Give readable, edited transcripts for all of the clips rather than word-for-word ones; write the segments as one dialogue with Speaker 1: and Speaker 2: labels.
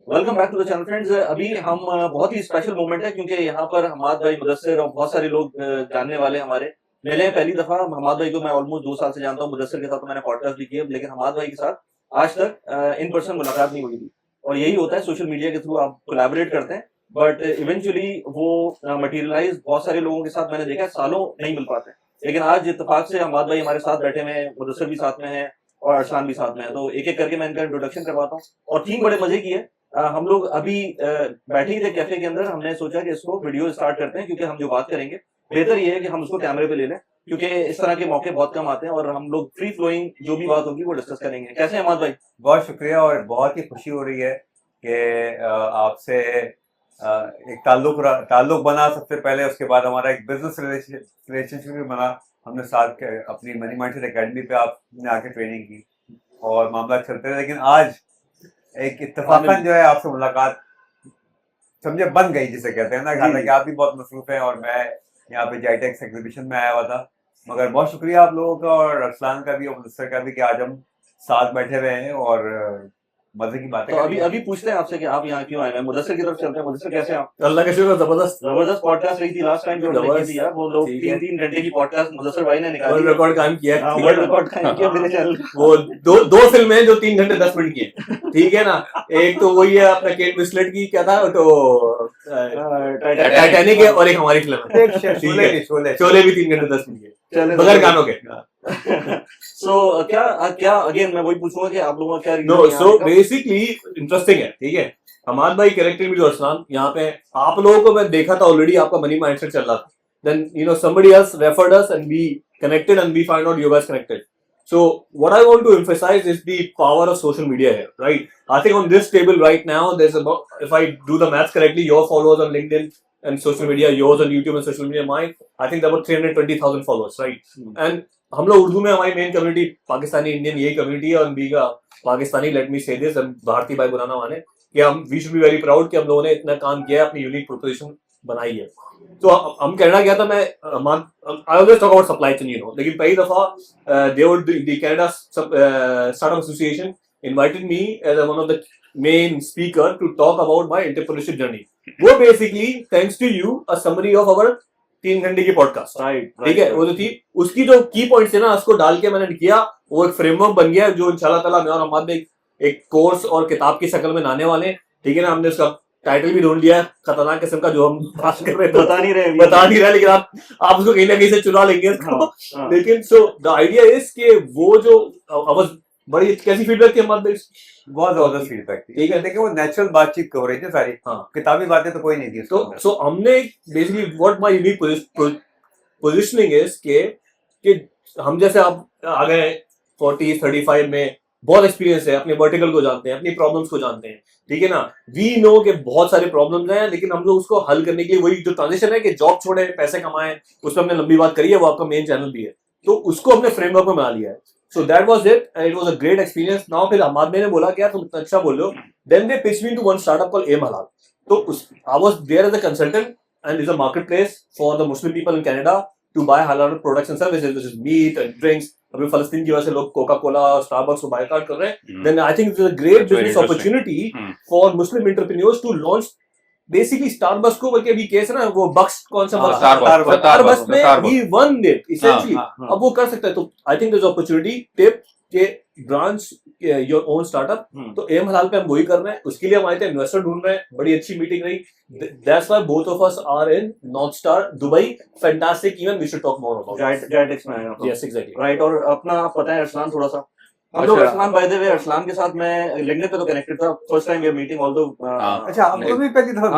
Speaker 1: Welcome back to the channel friends. अभी हम बहुत ही स्पेशल मोमेंट है क्योंकि यहाँ पर हमाद भाई, मुदस्सिर और बहुत सारे लोग जानने वाले हमारे मिले हैं पहली दफा। हमाद भाई को मैं ऑलमोस्ट 2 साल से जानता हूँ, मुदस्सिर के साथ तो मैंने पॉडकास्ट भी किया, लेकिन हमाद भाई के साथ आज तक इन पर्सन मुलाकात नहीं हुई थी। और यही होता है, सोशल मीडिया के थ्रू आप कोलैबोरेट करते हैं, बट इवेंचुअली वो मटीरियलाइज बहुत सारे लोगों के साथ मैंने देखा है, सालों नहीं मिल पाते। लेकिन आज इत्तेफाक से हमाद भाई हमारे साथ बैठे हुए हैं, मुदस्सिर भी साथ में है और अरसलान भी साथ में है। तो एक एक करके मैं इनका इंट्रोडक्शन करवाता हूँ। और थीम बड़े मजे की है। हम लोग अभी बैठे ही थे कैफे के अंदर, हमने सोचा कि इसको वीडियो स्टार्ट करते हैं क्योंकि हम जो बात करेंगे बेहतर ये है कि हम उसको कैमरे पे ले लें, क्योंकि इस तरह के मौके बहुत कम आते हैं और हम लोग फ्री फ्लोइंग जो भी बात होगी वो डिस्कस करेंगे। कैसे हैं अहमद भाई?
Speaker 2: बहुत शुक्रिया और बहुत ही खुशी हो रही है कि आपसे एक ताल्लुक बना सबसे पहले, उसके बाद हमारा एक बिजनेस रिलेशनशिप भी बना। हमने साथ अपनी मनी माइंडसेट एकेडमी पे आपने आके ट्रेनिंग की और मामला चलते रहे, लेकिन आज एक इत्तेफाकन जो है आपसे मुलाकात समझे बन गई, जिसे कहते हैं ना। हालांकि आप भी बहुत मसरूफ हैं और मैं यहाँ पे जाइटेक्स एग्जीबिशन में आया हुआ था, मगर बहुत शुक्रिया आप लोगों का और अरसलान का भी और मुदस्सिर का भी कि आज हम साथ बैठे हुए हैं और मजे की बातें।
Speaker 1: तो अभी पूछते हैं आपसे कि आप यहाँ क्यों आए हैं। मुदस्सिर की तरफ चलते हैं। मुदस्सिर कैसे हैं आप?
Speaker 3: अल्लाह का शुक्र, जबरदस्त
Speaker 1: पॉडकास्ट रही थी लास्ट टाइम जो हमने की थी यार, वो लोग 3-3 घंटे की पॉडकास्ट मुदस्सिर भाई ने निकाली,
Speaker 3: वर्ल्ड रिकॉर्ड कायम किया है।
Speaker 1: वर्ल्ड रिकॉर्ड कायम किया मेरे चैनल।
Speaker 3: वो दो फिल्में हैं जो 3 घंटे 10 मिनट की है, ठीक है ना। एक तो वही है अपना केट विंसलेट की, क्या था तो टाइटैनिक है, और एक हमारी फिल्म है शोले भी 3 घंटे 10 मिनट की है बगैर गानों के।
Speaker 1: सो क्या क्या अगेन मैं वही पूछूंगा कि आप लोगों का क्या
Speaker 3: नो, सो बेसिकली इंटरेस्टिंग है, ठीक है। हमाद भाई कैरेक्टर भी जो अरसलान यहाँ पे आप लोगों को मैं देखा था ऑलरेडी, आपका मनी माइंडसेट चल रहा था, then somebody else referred us and we connected and we find out you guys connected. So what I want to emphasize is the power of social media here, right? I think on this table right now there's about, if I do the maths correctly, your followers on LinkedIn and social media, yours on YouTube and social media, mine, I think there were 320,000 followers, right? And हम लोग उर्दू में हमारी main community Pakistani Indian यही community है, और B का Pakistani, let me से this, भारतीय भाई बुराना माने कि हम we should be very proud कि हम लोगों ने इतना काम किया है, अपनी यूनिक प्रोपोजिशन बनाई है। तो हम कनाडा गया था, मैं I always talk about supply chain, लेकिन पहली दफा they would the Canada startup association invited me as one of the main speaker to talk about my entrepreneurship journey. वो basically thanks to you a summary of our 3 घंटे की podcast, right, ठीक है। वो जो थी उसकी जो की पॉइंट्स है ना, उसको डाल के मैंने किया, वो एक फ्रेमवर्क बन गया जो इंशाल्लाह ताला मैं और हमारे एक कोर्स और किताब की शक्ल में लाने वाले, ठीक है ना। हमने उसका टाइटल भी ढूंढ लिया, खतरनाक किस्म का, जो हम बात कर रहे
Speaker 1: बता नहीं रहे, लेकिन
Speaker 3: आप उसको कहीं ना कहीं से चुरा लेंगे। लेकिन सो द आइडिया इज कि वो जो आवाज बड़ी कैसी फीडबैक थी हमारे,
Speaker 2: बहुत जबरदस्त फीडबैक थी, ठीक है। देखिए वो नेचुरल बातचीत हो रही थी सारी, किताबी बातें तो कोई नहीं थी।
Speaker 3: तो सो हमने basically what my unique positioning is कि हम जैसे आप आ गए 40-35 में, बहुत एक्सपीरियंस है, अपने वर्टिकल को जानते हैं, अपनी प्रॉब्लम्स को जानते हैं, ठीक है ना। वी नो कि बहुत सारे प्रॉब्लम्स हैं, लेकिन हम लोग उसको हल करने के लिए वही जो ट्रांजिशन है कि जॉब छोड़े पैसे कमाएं, उस पर हमने लंबी बात करी है, वो आपका मेन चैनल भी है, तो उसको हमने फ्रेमवर्क में बना लिया है। So that was it and it was a great experience. Now फिर हमाद ने बोला कि यार तुम इतना अच्छा बोल रहे हो, then they pitch me to one startup called M Halal. तो उस I was there as a consultant and is a marketplace for the Muslim people in Canada to buy halal products and services, which is meat and drinks. अभी फलस्तीन की वजह से लोग Coca Cola और Starbucks को boycott कर रहे हैं। Then I think it is a great business opportunity for Muslim entrepreneurs to launch basically Starbucks को, बल्कि अभी केस है ना वो बक्स कौन सा Starbucks में he won it essentially। अब वो कर सकता है, तो I think there is opportunity tip के ब्रांच योर ओन स्टार्टअप। तो एम हलाल पे हम वही कर रहे हैं, उसके लिए हम आए थे, इन्वेस्टर ढूंढ रहे हैं, बड़ी अच्छी मीटिंग रही। That's why both of us are in North Star Dubai, fantastic event, we should talk more about it।
Speaker 1: जाइटेक्स में आया।
Speaker 3: Yes, exactly,
Speaker 1: right. और अपना पता है अरसलान, थोड़ा सा हम लोग Arsalan, by the way Arsalan के साथ मैं लिंक्डइन पे तो कनेक्टेड था, first time we are meeting although.
Speaker 2: अच्छा, आप तो भी पहली दफा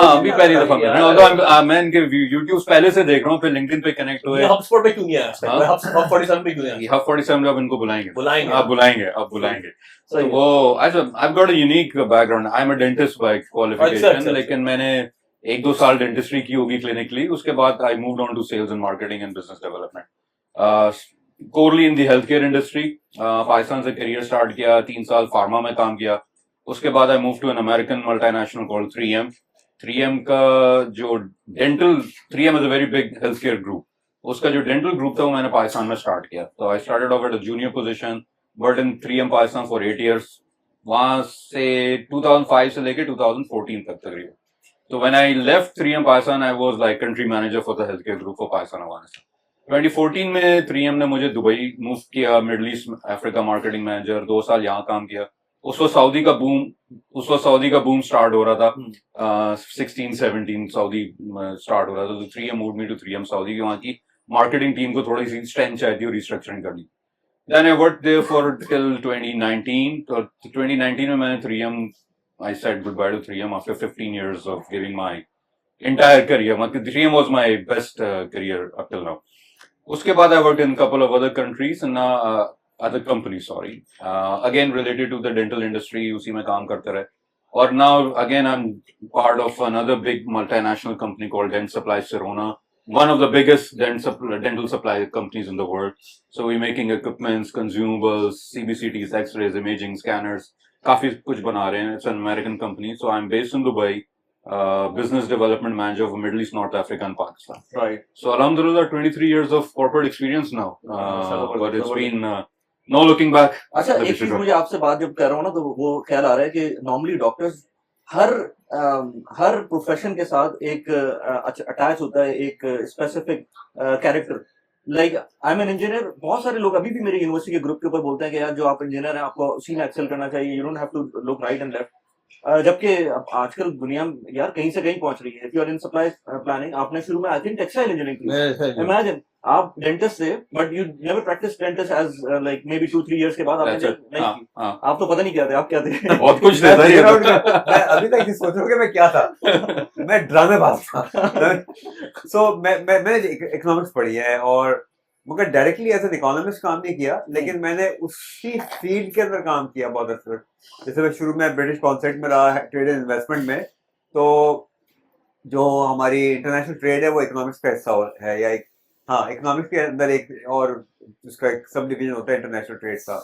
Speaker 4: अभी पहली दफा मिल रहे हैं, ऑल्दो मैं इनके यूट्यूब पहले से देख रहा हूँ, फिर लिंक्डइन पे कनेक्ट हुए।
Speaker 3: HubSpot पे क्यों नहीं आया? हब 47 पे क्यों नहीं आया?
Speaker 4: हब 47 में अब इनको बुलाएंगे। अब बुलाएंगे।
Speaker 1: सही।
Speaker 4: वो I've got a unique background. I'm a dentist by qualification, लेकिन मैंने 1-2 साल डेंटिस्ट्री की होगी क्लिनिकली, उसके बाद I moved on to sales and marketing and business development, core in the health care industry. Pakistan से करियर स्टार्ट किया, 3 साल फार्मा में काम किया, उसके बाद I move to an American multinational called 3M। 3M का जो dental, 3M is a very big health care group, उसका जो डेंटल ग्रुप था वो मैंने पाकिस्तान में स्टार्ट किया। तो I started off at a junior position, worked in 3M Pakistan for 8 years, वहां से 2005 से लेके 2014 तक तकरीबन। तो when I left 3M Pakistan, I was like country manager for the health care group for Pakistan Afghanistan. 2014 में 3M ने मुझे दुबई मूव किया, middle east Africa marketing manager, 2 साल यहाँ काम किया। उस वक्त सऊदी का बूम स्टार्ट हो रहा था, 16-17 सऊदी स्टार्ट हो रहा था। तो 3M move me to 3M Saudi, वहाँ की मार्केटिंग टीम को थोड़ी सी स्ट्रेंथ चाहिए और रिस्ट्रक्चरिंग करनी। Then I worked there for till 2019. तो 2019 में मैंने 3M, I said goodbye to 3M after 15 years of giving my entire career. मतलब 3M was my best career up till now. उसके बाद I worked in a couple of other countries and other companies, sorry. Again related to the dental industry, उसी में काम करते रहे. और now again I'm part of another big multinational company called Dent Supply Sirona, one of the biggest dental supply companies in the world. So we're making equipments, consumables, CBCTs, X-rays, imaging scanners. काफी कुछ बना रहे हैं. It's an American company. So I'm based in Dubai. Business development manager for Middle East, North Africa, and Pakistan.
Speaker 1: Right.
Speaker 4: So alhamdulillah, 23 years of corporate experience now. But it's been no looking back.
Speaker 1: अच्छा, एक चीज मुझे आपसे बात जब कर रहा हूँ ना, तो वो ख्याल आ रहा है कि नॉर्मली डॉक्टर्स हर प्रोफेशन के साथ एक अटैच होता है एक specific character. Like I am an engineer, बहुत सारे लोग अभी भी मेरे यूनिवर्सिटी के ग्रुप के ऊपर बोलते हैं कि यार जो आप इंजीनियर हैं आपको उसी में एक्सेल करना चाहिए, you don't have to look right and left. जबकि आजकल दुनिया यार कहीं से कहीं पहुंच रही है। If you are in supply planning, आपने शुरू में आई थिंक टेक्सटाइल इंजीनियरिंग की, इमेजिन आप डेंटिस्ट से, but you never practice dentist as like maybe 2-3 years के बाद आपने नहीं की। आप तो पता नहीं क्या थे, आप क्या थे?
Speaker 4: बहुत कुछ थे।
Speaker 2: मैं अभी तक ये सोच रहा हूँ कि मैं क्या था। मैं ड्रामेबाज था। सो मैंने इकोनॉमिक्स पढ़ी है, और मगर डायरेक्टली एज एन इकोनॉमिस्ट काम नहीं किया, लेकिन मैंने उसी फील्ड के अंदर काम किया बहुत अर्से। जैसे मैं शुरू में ब्रिटिश कॉन्सेप्ट में रहा ट्रेड एंड इन्वेस्टमेंट में, तो जो हमारी इंटरनेशनल ट्रेड है वो इकोनॉमिक्स का हिस्सा है, या इकोनॉमिक्स के अंदर एक और उसका एक सब डिवीजन होता है इंटरनेशनल ट्रेड का।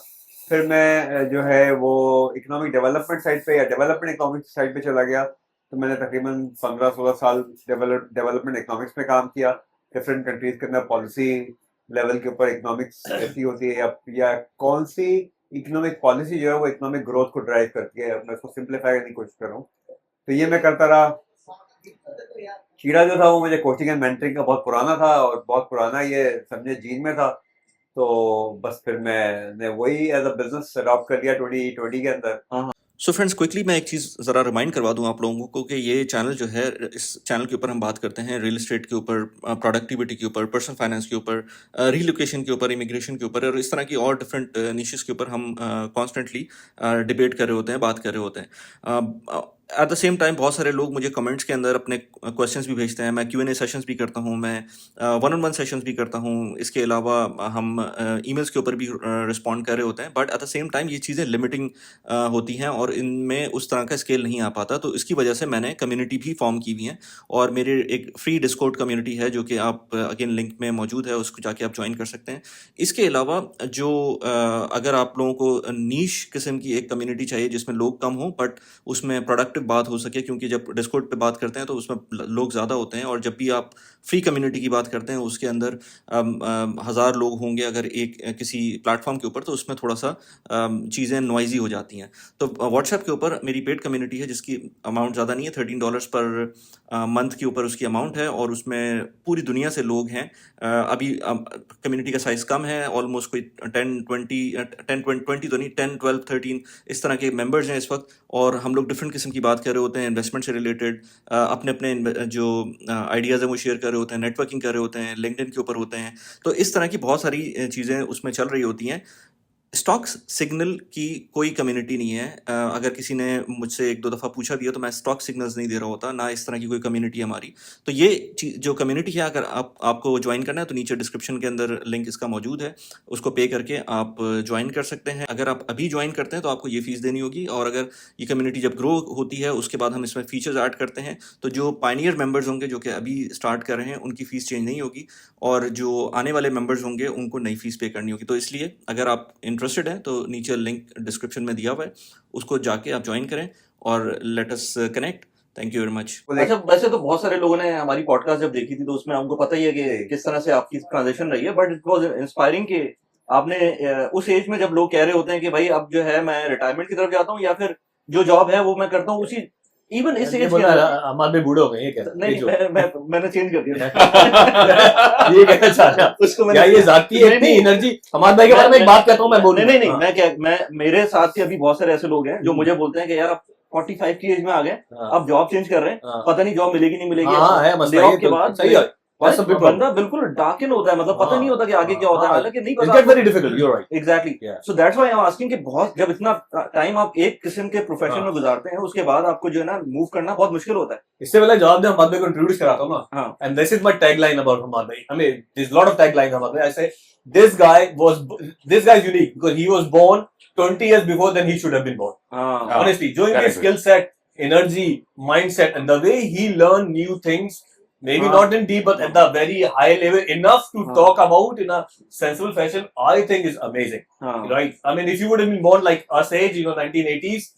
Speaker 2: फिर मैं जो है वो इकोनॉमिक डेवलपमेंट साइड पे या डेवलपमेंट इकोनॉमिक्स साइड पे चला गया। तो मैंने तकरीबन 15-16 साल डेवलपमेंट इकोनॉमिक्स में काम किया। डिफरेंट कंट्रीज के अंदर पॉलिसी लेवल के ऊपर इकोनॉमिक्स ऐसी होती है, या कौन सी इकोनॉमिक पॉलिसी जो है वो इकोनॉमिक ग्रोथ को ड्राइव करती है। मैं इसको सिंप्लीफाई करने की कोशिश कर रहा हूँ। तो ये मैं करता रहा। कीड़ा जो था वो मुझे कोचिंग एंड मेंटरिंग का बहुत पुराना था, और बहुत पुराना ये समझे जीन में था। तो बस फिर मैंने वही एज अ बिजनेस अडॉप्ट कर लिया 2020 के अंदर।
Speaker 1: सो फ्रेंड्स, क्विकली मैं एक चीज़ ज़रा रिमाइंड करवा दूं आप लोगों को कि ये चैनल जो है, इस चैनल के ऊपर हम बात करते हैं रियल एस्टेट के ऊपर, प्रोडक्टिविटी के ऊपर, पर्सनल फाइनेंस के ऊपर, रीलोकेशन के ऊपर, इमिग्रेशन के ऊपर, और इस तरह की और डिफरेंट निशेस के ऊपर हम कॉन्स्टेंटली डिबेट कर रहे होते हैं, बात कर रहे होते हैं। एट द सेम टाइम बहुत सारे लोग मुझे कमेंट्स के अंदर अपने क्वेश्चंस भी भेजते हैं। मैं Q&A सेशंस भी करता हूँ, मैं वन-ऑन-वन सेशंस भी करता हूँ। इसके अलावा हम ईमेल्स के ऊपर भी रिस्पॉन्ड कर रहे होते हैं। But at the same time ये चीज़ें लिमिटिंग होती हैं और इनमें उस तरह का स्केल नहीं आ पाता। तो इसकी वजह से मैंने कम्युनिटी भी फॉर्म की हुई है, और मेरे एक फ्री डिस्कॉर्ड कम्युनिटी है जो कि आप अगेन लिंक में मौजूद है, उसको जाके आप ज्वाइन कर सकते हैं। इसके अलावा जो अगर आप लोगों को नीश किस्म की एक कम्युनिटी चाहिए जिसमें लोग कम हों बट उसमें प्रोडक्टिव बात हो सके, क्योंकि जब डिस्कॉर्ड पे बात करते हैं तो उसमें लोग ज़्यादा होते हैं, और जब भी आप फ्री कम्युनिटी की बात करते हैं उसके अंदर 1000 लोग होंगे अगर एक किसी प्लेटफॉर्म के ऊपर, तो उसमें थोड़ा सा चीज़ें नॉइजी हो जाती हैं। तो व्हाट्सएप के ऊपर मेरी पेड कम्युनिटी है जिसकी अमाउंट ज़्यादा नहीं है, $13 पर मंथ के ऊपर उसकी अमाउंट है, और उसमें पूरी दुनिया से लोग हैं। अभी कम्युनिटी का साइज़ कम है, ऑलमोस्ट कोई 10-20 तो नहीं, 10-12-13 इस तरह के मेंबर्स हैं इस वक्त, और हम लोग डिफरेंट किस्म की बात कर रहे होते हैं, इन्वेस्टमेंट से रिलेटेड, अपने अपने जो आइडियाज़ हैं वो शेयर कर रहे होते हैं, नेटवर्किंग कर रहे होते हैं, लिंक्डइन के ऊपर होते हैं। तो इस तरह की बहुत सारी चीज़ें उसमें चल रही होती हैं। स्टॉक सिग्नल की कोई कम्युनिटी नहीं है। अगर किसी ने मुझसे 1-2 दफ़ा पूछा भी है तो मैं स्टॉक सिग्नल्स नहीं दे रहा होता, ना इस तरह की कोई कम्युनिटी है हमारी। तो ये जो कम्युनिटी है, अगर आपको ज्वाइन करना है तो नीचे डिस्क्रिप्शन के अंदर लिंक इसका मौजूद है, उसको पे करके आप ज्वाइन कर सकते हैं। अगर आप अभी ज्वाइन करते हैं तो आपको ये फ़ीस देनी होगी, और अगर ये कम्युनिटी जब ग्रो होती है उसके बाद हम इसमें फीचर्स ऐड करते हैं, तो जो पायनियर मेंबर्स होंगे जो कि अभी स्टार्ट कर रहे हैं उनकी फ़ीस चेंज नहीं होगी, और जो आने वाले मेंबर्स होंगे उनको नई फ़ीस पे करनी होगी। तो इसलिए अगर आप इंटरेस्टेड हैं तो नीचे लिंक डिस्क्रिप्शन में दिया हुआ है, उसको जाके आप ज्वाइन करें और let us connect. Thank you very much. अच्छा, वैसे तो बहुत सारे लोगों ने हमारी पॉडकास्ट जब देखी थी तो उसमें हमको पता ही है कि किस तरह से आपकी ट्रांजिशन रही है, बट इट वाज इंस्पायरिंग कि आपने उस एज में जब लोग कह रहे होते हैं कि भाई अब जो है मैं रिटायरमेंट की तरफ जाता हूँ या फिर जो जॉब है वो मैं करता हूँ, उसी इवन इस एज के अंदर
Speaker 3: हमारे भी बूढ़े हो गए, ये क्या
Speaker 1: नहीं मैंने चेंज कर दिया
Speaker 3: ये कहना चाह रहा
Speaker 1: उसको
Speaker 3: या
Speaker 1: मैंने
Speaker 3: ये जाती है इतनी एनर्जी। हमारे भाई के बारे में एक बात कहता हूँ मैं बोलूँ,
Speaker 1: नहीं मैं क्या मैं मेरे साथ ही अभी बहुत सारे ऐसे लोग हैं जो मुझे बोलते हैं कि यार अब 45 की एज में आ गए, अब जॉब चेंज कर रहे हैं, पता नहीं जॉब मिलेगी नहीं मिलेगी,
Speaker 3: हाँ है मसला
Speaker 1: layoff
Speaker 3: ये
Speaker 1: के
Speaker 3: तो
Speaker 1: बाद
Speaker 3: सही है।
Speaker 1: बंदा बिल्कुल डार्कन होता है, मतलब पता नहीं होता कि आगे क्या होता है, हालांकि नहीं
Speaker 3: It
Speaker 1: पता
Speaker 3: gets very difficult, you're right.
Speaker 1: Exactly.
Speaker 3: Yeah.
Speaker 1: So that's why I am asking कि बहुत जब इतना टाइम आप एक किस्म के प्रोफेशन में गुजारते हैं उसके बाद आपको जो है ना मूव करना बहुत मुश्किल होता है।
Speaker 3: इससे पहले जवाब दे हमाद भाई को इंट्रोड्यूस कराता हूँ ना,
Speaker 1: हाँ
Speaker 3: and this is my tagline about Hammad भाई। I mean, there's a lot of taglines Hammad भाई। I say this guy is unique because he was born 20 years before than he should have been born.
Speaker 1: हाँ
Speaker 3: Honestly, showing his
Speaker 4: correct.
Speaker 3: skill set, energy, mindset, and the way he learned new things, maybe
Speaker 1: हाँ.
Speaker 3: not in deep, but at the very high level, enough to
Speaker 1: हाँ.
Speaker 3: talk about in a sensible fashion, I think is amazing.
Speaker 1: हाँ
Speaker 3: Right? I mean, if you would have been born like us age, 1980s,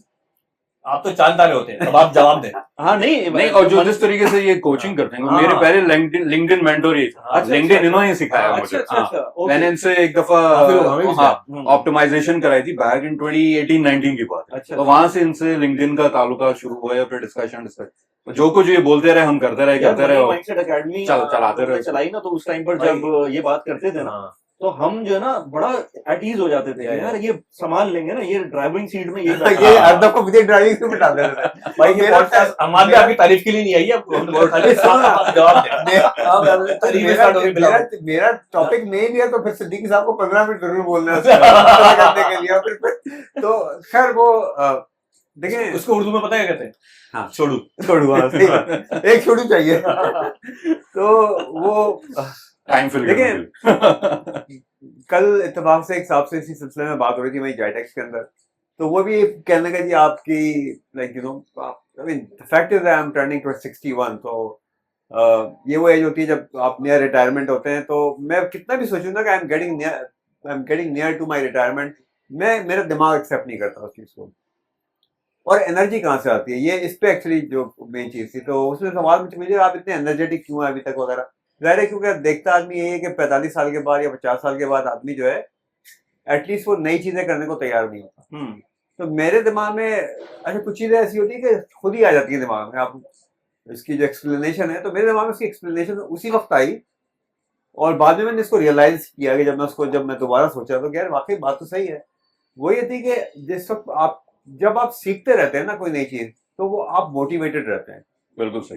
Speaker 3: आप तो चांद तारे होते हैं। अब आप जवाब दें।
Speaker 1: हाँ नहीं
Speaker 4: और जो जिस तरीके से ये कोचिंग करते हैं, मेरे पहले लिंक्डइन मेंटोर ही था, लिंक्डइन इन्होंने सिखाया मुझे। हाँ, मैंने इनसे एक दफा ऑप्टिमाइजेशन कराई थी बैक इन 2018-19 की बात है, तो वहां से इनसे लिंक्डइन का ताल्लुका शुरू हुआ या फिर डिस्कशन जो कुछ ये बोलते रहे हम करते रहे
Speaker 1: माइंडसेट एकेडमी
Speaker 4: चलाते रहे।
Speaker 1: चलाई ना, तो उस टाइम पर जब ये बात करते थे ना तो हम जो है ना बड़ा एट ईज हो जाते थे यार, ये संभाल लेंगे ना, ये ड्राइविंग सीट में ये
Speaker 2: ये अर्दब को विदेश ड्राइविंग से बिठा देते थे।
Speaker 3: भाई ये पॉडकास्ट हमारे आपकी तारीफ के लिए नहीं आई है, हम खाली जवाब दें। तारीफ स्टार्ट होगी बिल्कुल।
Speaker 2: मेरा टॉपिक नहीं लिया तो फिर सिद्दीकी साहब को 15 मिनट जरूर बोलना है करने के लिए। फिर तो खैर वो देखिए
Speaker 3: उसको उर्दू में पता है क्या कहते हैं?
Speaker 2: हाँ
Speaker 3: छोड़ू
Speaker 2: छोड़ू, हाँ सही बात, एक छोड़ू चाहिए। तो वो
Speaker 4: टाइम फिल
Speaker 2: देखिए कल इत्तेफाक से एक साहब से इसी सिलसिले में बात हो रही थी वही जाइटेक्स के अंदर, तो वो भी कहने लगा जी आपकी like you know I mean the fact is I am turning to 61, तो ये वो एज होती है जब आप नियर रिटायरमेंट होते हैं। तो मैं कितना भी सोचूं ना कि I am getting near to my retirement, मेरा दिमाग एक्सेप्ट नहीं करता उस चीज को। और एनर्जी कहाँ से आती है, ये इस पे एक्चुअली जो मेन चीज थी, तो उसमें सवाल मुझे आप इतने एनर्जेटिक क्यों है अभी तक वगैरह। जाहिर है क्योंकि देखता आदमी यही है कि 45 साल के बाद या 50 साल के बाद आदमी जो है एटलीस्ट वो नई चीजें करने को तैयार नहीं होता। तो मेरे दिमाग में अच्छा कुछ चीजें ऐसी होती है कि खुद ही आ जाती है दिमाग में। आप इसकी जो एक्सप्लेनेशन है, तो मेरे दिमाग में उसकी एक्सप्लेनेशन उसी वक्त आई और बाद में मैंने इसको रियलाइज किया कि जब मैं दोबारा सोचा तो यार वाकई बात तो सही है। वो ये थी कि जिस वक्त जब आप सीखते रहते हैं ना कोई नई चीज, तो वो आप मोटिवेटेड रहते हैं,
Speaker 4: बिल्कुल सही,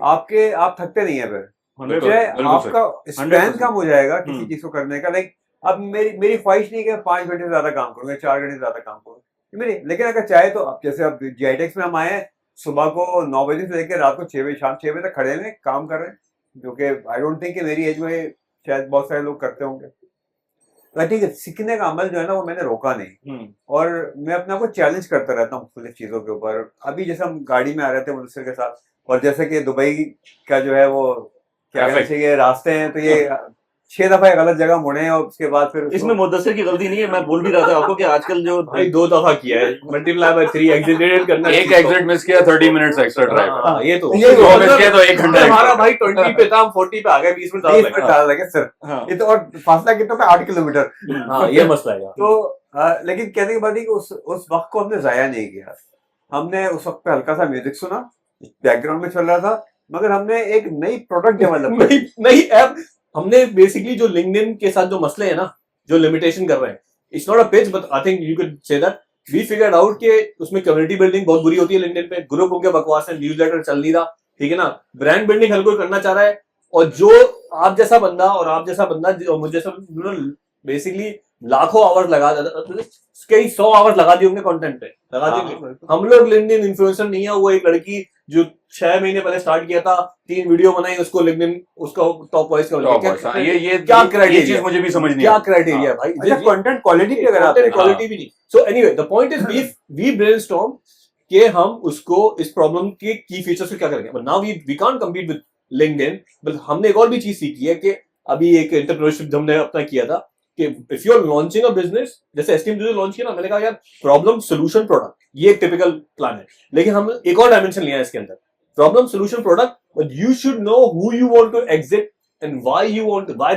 Speaker 4: आप
Speaker 2: थकते नहीं है। फिर
Speaker 1: बिल्कुल
Speaker 2: आपका स्ट्रेंथ कम हो जाएगा किसी चीज को करने का। लाइक अब मेरी ख्वाहिश नहीं है कि 5 घंटे से ज्यादा काम करूंगा, 4 घंटे से ज्यादा काम करूंगा मेरी, लेकिन अगर चाहे तो अब जैसे अब जाइटेक्स में हम आए सुबह को 9 बजे से लेकर रात को 6 बजे शाम 6 बजे तक खड़े हैं काम कर रहे हैं, जो कि आई डोंट थिंक कि मेरी एज में शायद बहुत सारे लोग करते होंगे। ठीक है, सीखने का अमल जो है ना वो मैंने रोका नहीं और मैं अपने आप को चैलेंज करता रहता हूँ मुख्तलिफ चीजों के ऊपर। अभी जैसे हम गाड़ी में आ रहे थे मुदस्सिर के साथ, और जैसे कि दुबई का जो है वो क्या कहना चाहिए रास्ते हैं, तो ये 6 दफा गलत जगह मुड़े हैं और उसके बाद फिर
Speaker 1: इसमें मुद्दसर की गलती नहीं है। मैं बोल भी रहा था आपको कि आजकल जो
Speaker 3: भाई 2 दफा किया है, मल्टीप्लाई बाय 3 एग्जिट करना,
Speaker 4: एक एग्जिट मिस किया 30 मिनट्स एक्स्ट्रा ड्राइव,
Speaker 3: ये तो
Speaker 4: मिस किया तो 1 घंटा
Speaker 3: हमारा भाई 20 पे था, हम 40 पे आ गए, 20 मिनट
Speaker 2: डाल लगे सर। ये तो और फासला कितना पे 8 किलोमीटर।
Speaker 3: हाँ ये मसला है।
Speaker 2: तो लेकिन कहने की बात है कि उस वक्त को हमने जाया नहीं किया। हमने उस वक्त पे हल्का सा म्यूजिक सुना, बैकग्राउंड में चल रहा था, मगर हमने एक नई प्रोडक्ट डेवलप
Speaker 3: नई ऐप हमने बेसिकली जो लिंक्डइन के साथ जो मसले हैं ना, जो लिमिटेशन कर रहे हैं, it's not a pitch but I think you can say that we figured out कि उसमें कम्युनिटी बिल्डिंग बहुत बुरी होती है लिंक्डइन पे, ग्रुप उनके बकवास है, न्यूज़लेटर चल नहीं रहा, ठीक है ना, ब्रांड बिल्डिंग हर कोई करना चाह रहा है, और जो आप जैसा बंदा मुझे बेसिकली लाखों आवर्स लगा कई 100 आवर्स लगा दिए होंगे कंटेंट पे, लगा दिए। हम लोग लिंक्डइन इन्फ्लुएंसर नहीं है। वो एक लड़की जो 6 महीने पहले स्टार्ट किया था, 3 वीडियो बनाई, उसको लिंक्डइन उसका टॉप वॉइस का
Speaker 4: ये
Speaker 3: क्या क्राइटेरिया,
Speaker 4: चीज मुझे भी समझ नहीं
Speaker 3: क्या क्राइटेरिया भाई,
Speaker 2: कंटेंट क्वालिटी भी अगर
Speaker 3: क्वालिटी भी नहीं। So anyway the point is we brainstorm कि हम उसको इस प्रॉब्लम के की फीचर्स को क्या करेंगे, but now we can't compete with LinkedIn. But हमने एक और भी चीज सीखी है कि अभी एक एंटरप्रेन्योरशिप हमने अपना किया था कि if you are launching a business, जैसे एस्टीम जो लॉन्च किया ना, मैंने कहा यार प्रॉब्लम सोल्यूशन प्रोडक्ट, ये एक टिपिकल प्लान है, लेकिन हम एक और डायमेंशन लिया है इसके अंदर, problem solution product, but you should know who you want to exit and why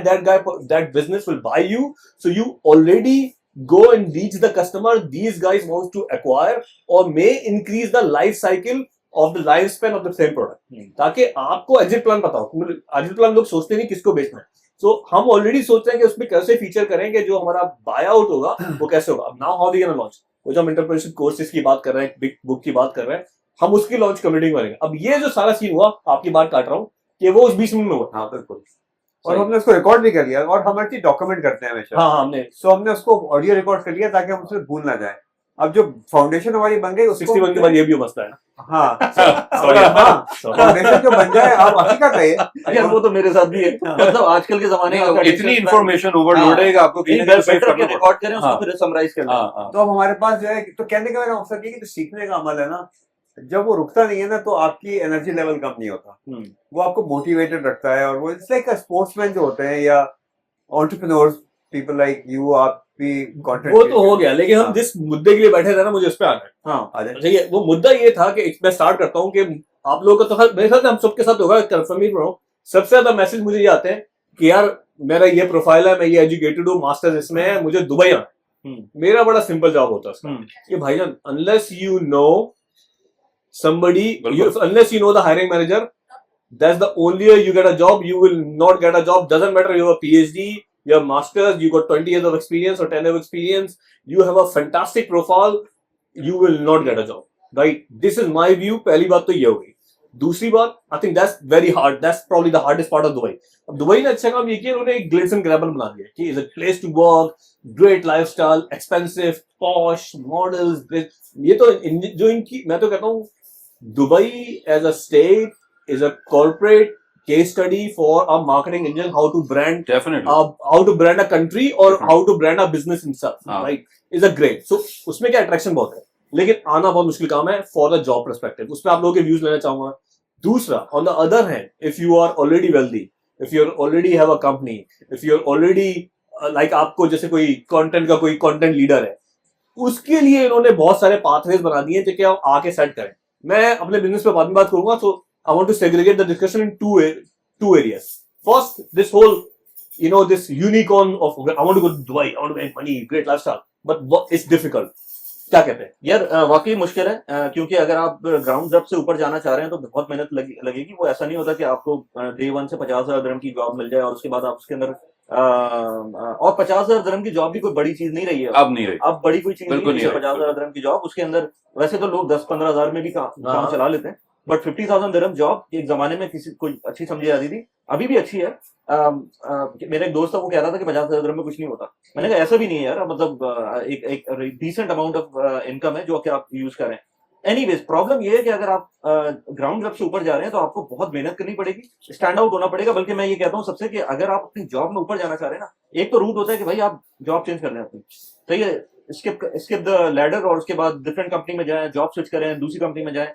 Speaker 3: that guy, that business will buy you. So you already go and reach the customer these guys want to acquire, or may increase the life cycle of the lifespan of the same product, ताकि आपको exit plan पता हो. Exit plan लोग सोचते नहीं किसको बेचना है. सो हम ऑलरेडी सोच रहे हैं कि उसमें कैसे फीचर करेंगे जो हमारा बाय आउट होगा वो कैसे होगा. अब now how we can launch, वो जो हम एंटरप्रेन्योरशिप कोर्सेज की बात कर रहे हैं, बिग बुक की बात कर रहे हैं, हम उसकी लॉन्च कम्युनिटी में करेंगे. अब ये जो सारा सीन हुआ, आपकी बात काट रहा हूँ, कि वो उस 20 मिनट में हुआ.
Speaker 2: हाँ बिल्कुल. और हमने उसको रिकॉर्ड भी कर लिया, और हम हर चीज डॉक्यूमेंट करते हैं हमेशा.
Speaker 3: हाँ हमने
Speaker 2: सो हमने उसको ऑडियो रिकॉर्ड कर लिया ताकि हम उससे भूल ना जाए. अब जो फाउंडेशन हमारी बन गई उसको
Speaker 3: 61 के बाद ये भी मसला है.
Speaker 2: हाँ
Speaker 3: Sorry.
Speaker 2: हाँ, फाउंडेशन जो बन जाए, आप हकीकत है
Speaker 1: यार वो तो मेरे साथ भी है. मतलब आजकल के जमाने में
Speaker 4: इतनी इंफॉर्मेशन ओवरलोड है कि आपको कहीं ना कहीं save करना पड़ता
Speaker 1: रिकॉर्ड करें, उसको
Speaker 4: हाँ.
Speaker 1: फिर समराइज कर
Speaker 4: है.
Speaker 1: लें.
Speaker 4: हाँ.
Speaker 2: तो अब हमारे पास जो है, तो कहने का मेरा मकसद ये कि जो सीखने का अमल है ना, जब वो रुकता नहीं है ना, तो आपकी एनर्जी लेवल कम नहीं होता. वो आपको मोटिवेटेड रखता है. और वो इट्स लाइक स्पोर्ट्समैन जो होते हैं, या एंटरप्रेन्योर्स, पीपल लाइक यू, आप भी कंटेंट.
Speaker 3: वो तो हो गया, लेकिन हम
Speaker 2: हाँ.
Speaker 3: जिस मुद्दे के लिए बैठे थे ना, मुझे उस पर आना है.
Speaker 1: हाँ
Speaker 2: आ जाए.
Speaker 3: ठीक है, वो मुद्दा ये था कि मैं स्टार्ट करता हूँ कि आप लोगों का तो मेरे साथ हम सबके साथ होगा, कंफर्म ही रहा. सबसे ज्यादा मैसेज मुझे ये आते हैं कि यार मेरा ये प्रोफाइल है, मैं ये एजुकेटेड हूँ, मास्टर्स इसमें है, मुझे दुबई आना है. मेरा बड़ा सिंपल जवाब होता है उसका कि भाईजान, unless you know somebody, unless you know the hiring manager, that's the only way you get a job. You will not get a job. Doesn't matter you have a PhD, you have masters, you got 20 years of experience or 10 years of experience, you have a fantastic profile, you will not get a job, right? This is my view. पहली बात तो ये होगी. दूसरी बात, I think that's very hard. That's probably the hardest part of Dubai. अब Dubai ने अच्छा काम ये किया, उन्होंने एक glitz and grabble बना दिया कि is a place to work, great lifestyle, expensive, posh, models. ये तो जो इनकी, मैं तो कहता हूँ, Dubai as a state is a corporate case study for a marketing engine, how to brand,
Speaker 4: Definitely.
Speaker 3: how to brand a country or
Speaker 4: Definitely.
Speaker 3: how to brand a business itself, right? Is a great. So उसमें क्या attraction बहुत है, लेकिन आना बहुत मुश्किल काम है for the job perspective. उसमें आप लोगों के views लेना चाहूंगा. दूसरा, on the other hand, if you are already wealthy, if you already have a company, if you are already like आपको जैसे कोई content का कोई content leader है, उसके लिए इन्होंने बहुत सारे pathways बना दिए हैं कि आप आके सेट करें. मैं अपने बिजनेस पे बाद में बात करूंगा. So I want to segregate the discussion in two areas. First, this whole, this unicorn of I want to go to Dubai, I want to make money, great lifestyle, but it's difficult. क्या कहते हैं
Speaker 1: यार? वाकई मुश्किल है, क्योंकि अगर आप ग्राउंड जब से ऊपर जाना चाह रहे हैं तो बहुत मेहनत लगेगी. वो ऐसा नहीं होता कि आपको डे 1 से 50,000 दिरहम की जॉब मिल जाए और उसके बाद आप उसके अंदर और 50,000 दिरहम की जॉब भी कोई बड़ी चीज नहीं रही है.
Speaker 4: अब नहीं रही.
Speaker 1: अब बड़ी कोई चीज
Speaker 4: बिल्कुल
Speaker 1: नहीं
Speaker 4: नहीं
Speaker 1: है.
Speaker 4: रही.
Speaker 1: 50,000 दिरहम की जॉब, उसके अंदर वैसे तो लोग 10-15 हजार में भी काम चला लेते हैं, बट 50,000 दिरहम जॉब एक जमाने में किसी कोई अच्छी समझी जाती थी, अभी भी अच्छी है. मेरा एक दोस्त था, वो कह रहा था कि 50,000 दिरहम में कुछ नहीं होता. मैंने कहा ऐसा भी नहीं है यार, मतलब एक डिसेंट अमाउंट ऑफ इनकम है जो कि आप यूज करें. एनीवेज, प्रॉब्लम ये है कि अगर आप ग्राउंड जब से ऊपर जा रहे हैं तो आपको बहुत मेहनत करनी पड़ेगी, स्टैंड आउट होना पड़ेगा. बल्कि मैं ये कहता हूँ सबसे कि अगर आप अपनी जॉब में ऊपर जाना चाह रहे हैं ना, एक तो रूट होता है कि भाई आप जॉब चेंज कर लें अपनी, सही है, स्किप द लैडर और उसके बाद डिफरेंट कंपनी में जाएं, जॉब स्विच करें, दूसरी कंपनी में जाएं.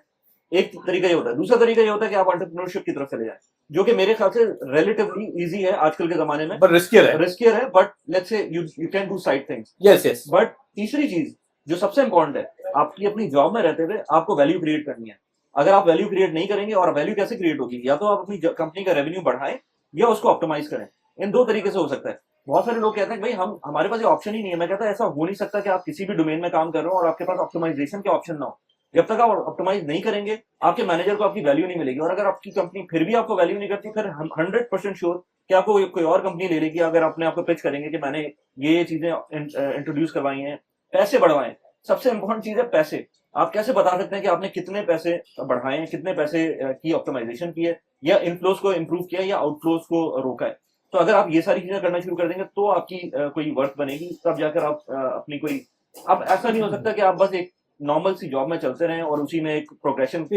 Speaker 1: एक तरीका ये होता है. दूसरा तरीका ये होता है कि आप एंटरप्रेन्योरशिप की तरफ चले जाएं, जो कि मेरे ख्याल से रिलेटिवली इजी है आजकल के जमाने में.
Speaker 3: पर रिस्कियर है,
Speaker 1: but let's say you can do side things.
Speaker 3: Yes.
Speaker 1: But तीसरी चीज जो सबसे इंपॉर्टेंट है, आपकी अपनी जॉब में रहते हुए आपको वैल्यू क्रिएट करनी है. अगर आप वैल्यू क्रिएट नहीं करेंगे, और वैल्यू कैसे क्रिएट होगी, या तो आप अपनी कंपनी का रेवेन्यू बढ़ाएं या उसको ऑप्टिमाइज करें. इन दो तरीके से हो सकता है. बहुत सारे लोग कहते हैं भाई हमारे पास ये ऑप्शन ही नहीं है. मैं कहता है ऐसा हो नहीं सकता कि आप किसी भी डोमेन में काम कर रहे हो और आपके पास ऑप्टिमाइजेशन के ऑप्शन ना हो. जब तक आप ऑप्टिमाइज नहीं करेंगे, आपके मैनेजर को आपकी वैल्यू नहीं मिलेगी. और अगर आपकी कंपनी फिर भी आपको वैल्यू नहीं करती, फिर 100% श्योर कि आपको कोई और कंपनी ले लेगी. अगर अपने आपको पिच करेंगे कि मैंने ये चीजें इंट्रोड्यूस करवाई हैं, पैसे बढ़वाएं. सबसे इंपॉर्टेंट चीज है पैसे. आप कैसे बता सकते हैं कि आपने कितने पैसे बढ़ाए हैं, कितने पैसे की ऑप्टिमाइजेशन की है, या इनफ्लोस को इंप्रूव किया है, या आउटफ्लोस को रोका है. तो अगर आप ये सारी चीजें करना शुरू कर देंगे तो आपकी कोई वर्थ बनेगी, तब जाकर आप अपनी कोई. अब ऐसा नहीं हो सकता कि आप बस एक नॉर्मल सी जॉब में चलते रहें और उसी में एक प्रोग्रेशन.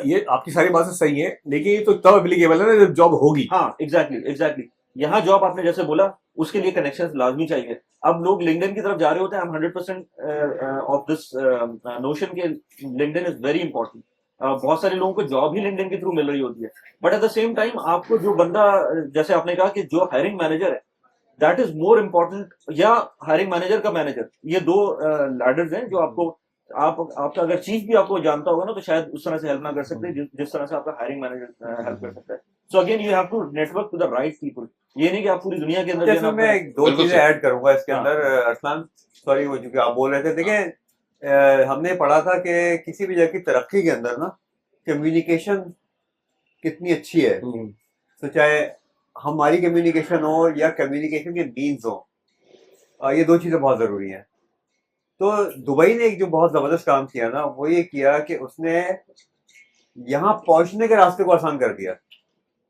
Speaker 3: ये आपकी सारी बातें सही है, लेकिन ये तो तब एप्लीकेबल है ना जब जॉब होगी.
Speaker 1: हाँ, एग्जैक्टली. यहाँ जॉब आपने जैसे बोला, उसके लिए कनेक्शंस लाजमी चाहिए. अब लोग लिंक्डइन की तरफ जा रहे होते हैं. 100% ऑफ दिस नोशन के लिंक्डइन इज वेरी इंपॉर्टेंट. बहुत सारे लोगों को जॉब ही लिंक्डइन के थ्रू मिल रही होती है. But at the same time आपको जो बंदा, जैसे आपने कहा कि जो हायरिंग मैनेजर है, दैट इज मोर इम्पोर्टेंट, या हायरिंग मैनेजर का मैनेजर, ये दो लैडर्स हैं जो आपको, आपका अगर चीफ भी आपको जानता होगा ना, तो शायद उस तरह से हेल्प ना कर सकते जिस तरह से आपका हायरिंग मैनेजर हेल्प कर सकता है. So again you have to network to the right people, ये नहीं कि आप पूरी दुनिया के अंदर जो है
Speaker 2: जैसे
Speaker 1: ना
Speaker 2: मैं
Speaker 1: अपना-
Speaker 2: एक दो
Speaker 4: बिल्कुल
Speaker 2: चीजें
Speaker 4: सही।
Speaker 2: ऐड करूंगा इसके
Speaker 1: हाँ।
Speaker 2: अंदर अरसलान, सॉरी वो जो कि आप बोल रहे थे, देखिए हमने पढ़ा था कि किसी भी जगह की तरक्की के अंदर ना कम्युनिकेशन कितनी अच्छी है, तो चाहे हमारी कम्युनिकेशन हो या कम्युनिकेशन के मीन्स हो, ये दो चीजें बहुत जरूरी हैं। तो दुबई ने एक जो बहुत जबरदस्त काम किया ना, वो ये किया कि उसने यहाँ पहुंचने के रास्ते को आसान कर दिया,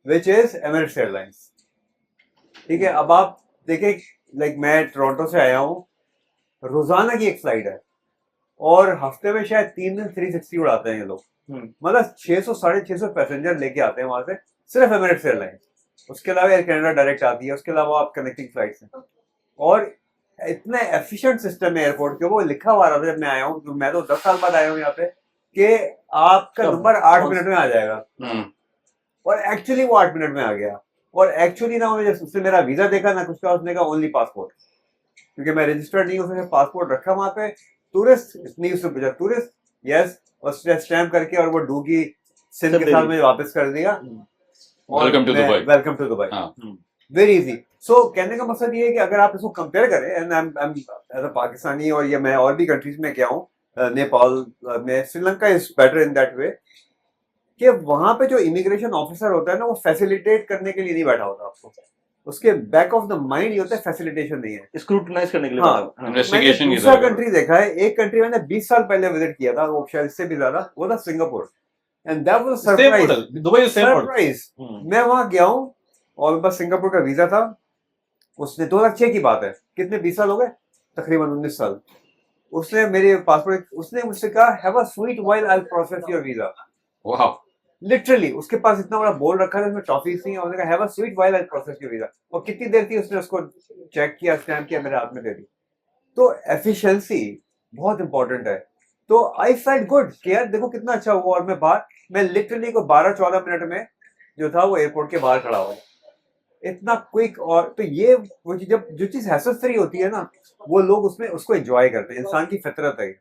Speaker 2: विच इज एमिरेट्स एयरलाइंस। ठीक है, अब आप देखें, लाइक मैं टोरंटो से आया हूँ, रोजाना की एक फ्लाइट है और हफ्ते में शायद 3 दिन 360 उड़ाते हैं ये लोग, मतलब 600 650 पैसेंजर लेके आते हैं वहां से, सिर्फ एमिरेट्स एयरलाइंस। उसके अलावा एयर कनाडा डायरेक्ट आती है, उसके अलावा आप कनेक्टिंग फ्लाइट्स हैं, और इतना एफिशिएंट सिस्टम है एयरपोर्ट के, वो लिखा हुआ रहा था जब मैं आया हूँ, मैं तो 10 साल बाद आया हूँ यहाँ पे, कि आपका
Speaker 1: कब?
Speaker 2: नंबर 8 मिनट में आ जाएगा,
Speaker 4: हम्म,
Speaker 2: और एक्चुअली वो 8 मिनट में आ गया। और एक्चुअली ना मुझे उसने मेरा वीजा देखा ना कुछ का, उसने कहा ओनली पासपोर्ट, क्योंकि मैं रजिस्टर्ड नहीं, उसने पासपोर्ट रखा वहां पे, टूरिस्ट नहीं, उससे पूछा टूरिस्ट, यस, और स्टैम्प करके और वो डूगी सिम
Speaker 1: सब
Speaker 2: के
Speaker 1: दे
Speaker 2: साथ
Speaker 1: दी।
Speaker 2: मुझे वापस कर दिया।
Speaker 4: Welcome to Dubai.
Speaker 2: Welcome to Dubai,
Speaker 4: हाँ।
Speaker 2: Very easy. सो कहने का मकसद ये है कि अगर आप इसको कंपेयर करें, and I am as a Pakistani, और ये मैं और भी कंट्रीज में गया हूँ, नेपाल में, Sri Lanka is better in that way, कि वहां पे जो इमिग्रेशन ऑफिसर होता है ना, वो फैसिलिटेट करने के लिए नहीं बैठा होता आपको, उसके बैक ऑफ द माइंड ये होता है फैसिलिटेशन नहीं है।
Speaker 1: स्क्रूटनाइज करने के लिए
Speaker 2: हाँ।
Speaker 1: बता- हाँ।
Speaker 2: मैंने
Speaker 4: इन्वेस्टिगेशन की
Speaker 2: दूसरा
Speaker 4: तरह
Speaker 2: कंट्री देखा है, एक कंट्री मैंने 20 साल पहले विजिट किया था, वो शायद इससे भी ज्यादा, वो था Singapore, and that was
Speaker 3: same
Speaker 2: surprise,
Speaker 3: model, Dubai same model.
Speaker 2: Surprise.
Speaker 1: Hmm.
Speaker 2: मैं वहां गया हूँ और मेरे पास सिंगापुर का वीजा था, उसने 2006 की बात है, कितने 20 साल हो गए, तकरीबन 19 साल। उसने मेरे पासपोर्ट, उसने मुझसे कहा have a sweet while I process your visa,
Speaker 4: वाह,
Speaker 2: लिटरली उसके पास इतना बड़ा बोर्ड रखा था, उसमें टॉफीज थी, और उसने कहा have a sweet while I process your visa, और कितनी देर थी, उसने उसको चेक किया, स्टैम्प किया, मेरे हाथ में दे दी। तो एफिशिएंसी बहुत इंपॉर्टेंट है। तो आई फेल्ट गुड कि यार देखो कितना अच्छा हुआ, और मैं लिटरली को 12-14 मिनट में जो था वो एयरपोर्ट के बाहर खड़ा हुआ, इतना क्विक। और तो ये वो चीज, जब जो चीज हैसल फ्री होती है ना, वो लोग उसमें उसको एंजॉय करते हैं, इंसान की फितरत है।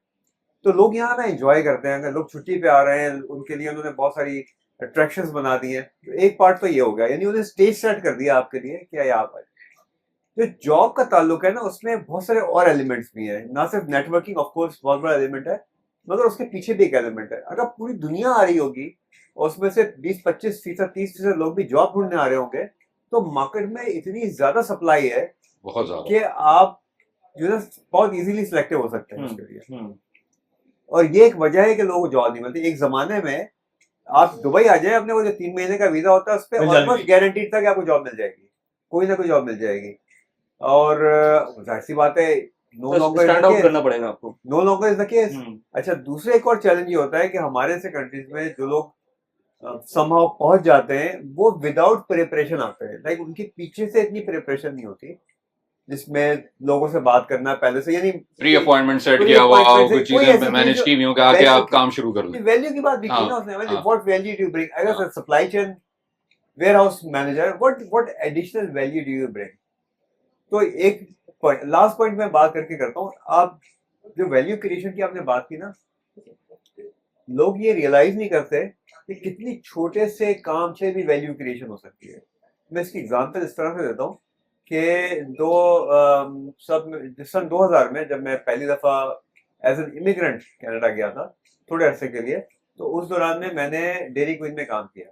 Speaker 2: तो लोग यहाँ ना एंजॉय करते हैं, अगर लोग छुट्टी पे आ रहे हैं, उनके लिए उन्होंने बहुत सारी अट्रैक्शंस बना दी हैं। तो एक पार्ट तो ये हो गया, यानी उन्हें स्टेज सेट कर दिया आपके लिए, क्या ये आप आए। जो जॉब का ताल्लुक है ना, उसमें बहुत सारे और एलिमेंट्स भी हैं, ना सिर्फ नेटवर्किंग ऑफ कोर्स बहुत बड़ा एलिमेंट है, मगर उसके पीछे भी एक एलिमेंट है। अगर पूरी दुनिया आ रही होगी और उसमें से 20-25%, 30% लोग भी जॉब ढूंढने आ रहे होंगे, तो मार्केट में इतनी ज्यादा सप्लाई है
Speaker 4: बहुत ज्यादा।
Speaker 2: कि आप जो है बहुत इजीली सिलेक्टिव हो सकते हैं
Speaker 1: हम्म,
Speaker 2: उसके लिए।
Speaker 1: हम्म।
Speaker 2: और ये एक वजह है कि लोगों को जॉब नहीं मिलती। एक जमाने में आप दुबई आ जाए, अपने वो जो 3 महीने का वीजा होता है, उस पर
Speaker 3: मिल जाती
Speaker 2: ऑलमोस्ट
Speaker 3: थी।
Speaker 2: गारंटीड था कि आपको जॉब मिल जाएगी, कोई ना कोई जॉब मिल जाएगी। और जाहिर सी बात है, नो
Speaker 1: तो
Speaker 2: लॉन्गर
Speaker 1: स्टैंड आउट करना पड़ेगा आपको।
Speaker 2: No longer is the case.
Speaker 1: Hmm.
Speaker 2: अच्छा, दूसरा एक और चैलेंज ये होता है कि हमारे से कंट्रीज में जो लोग समहाउ पहुंच जाते हैं, वो विदाउट प्रिपरेशन आते हैं, लाइक उनके पीछे से इतनी प्रिपरेशन नहीं होती, जिसमें लोगों से बात करना पहले से, यानी
Speaker 4: प्री अपॉइंटमेंट सेट
Speaker 2: Pre
Speaker 4: किया हुआ हो,
Speaker 2: appointment से
Speaker 4: कुछ
Speaker 2: कोई
Speaker 4: चीजें
Speaker 2: ऐसी
Speaker 4: मैनेज
Speaker 2: चीज
Speaker 4: की हुई हो कि आके
Speaker 2: वैल्यू
Speaker 4: आप काम शुरू कर लें।
Speaker 2: वैल्यू की बात भी की
Speaker 4: हाँ,
Speaker 2: ना उसने,
Speaker 4: हाँ।
Speaker 2: What value do you bring as
Speaker 4: हाँ।
Speaker 2: A supply chain warehouse manager, what additional value do you bring. तो एक पॉइंट, लास्ट पॉइंट मैं बात करके करता हूँ। आप जो वैल्यू क्रिएशन की आपने बात की ना, लोग ये रियलाइज नहीं करते कि कितनी छोटे से काम से भी वैल्यू क्रिएशन हो सकती है। मैं इसकी एग्जांपल इस तरह से देता हूँ कि सन 2000 में जब मैं पहली दफा एज एन इमिग्रेंट कनाडा गया था थोड़े अरसे के लिए, तो उस दौरान में मैंने डेयरी क्वीन में काम किया,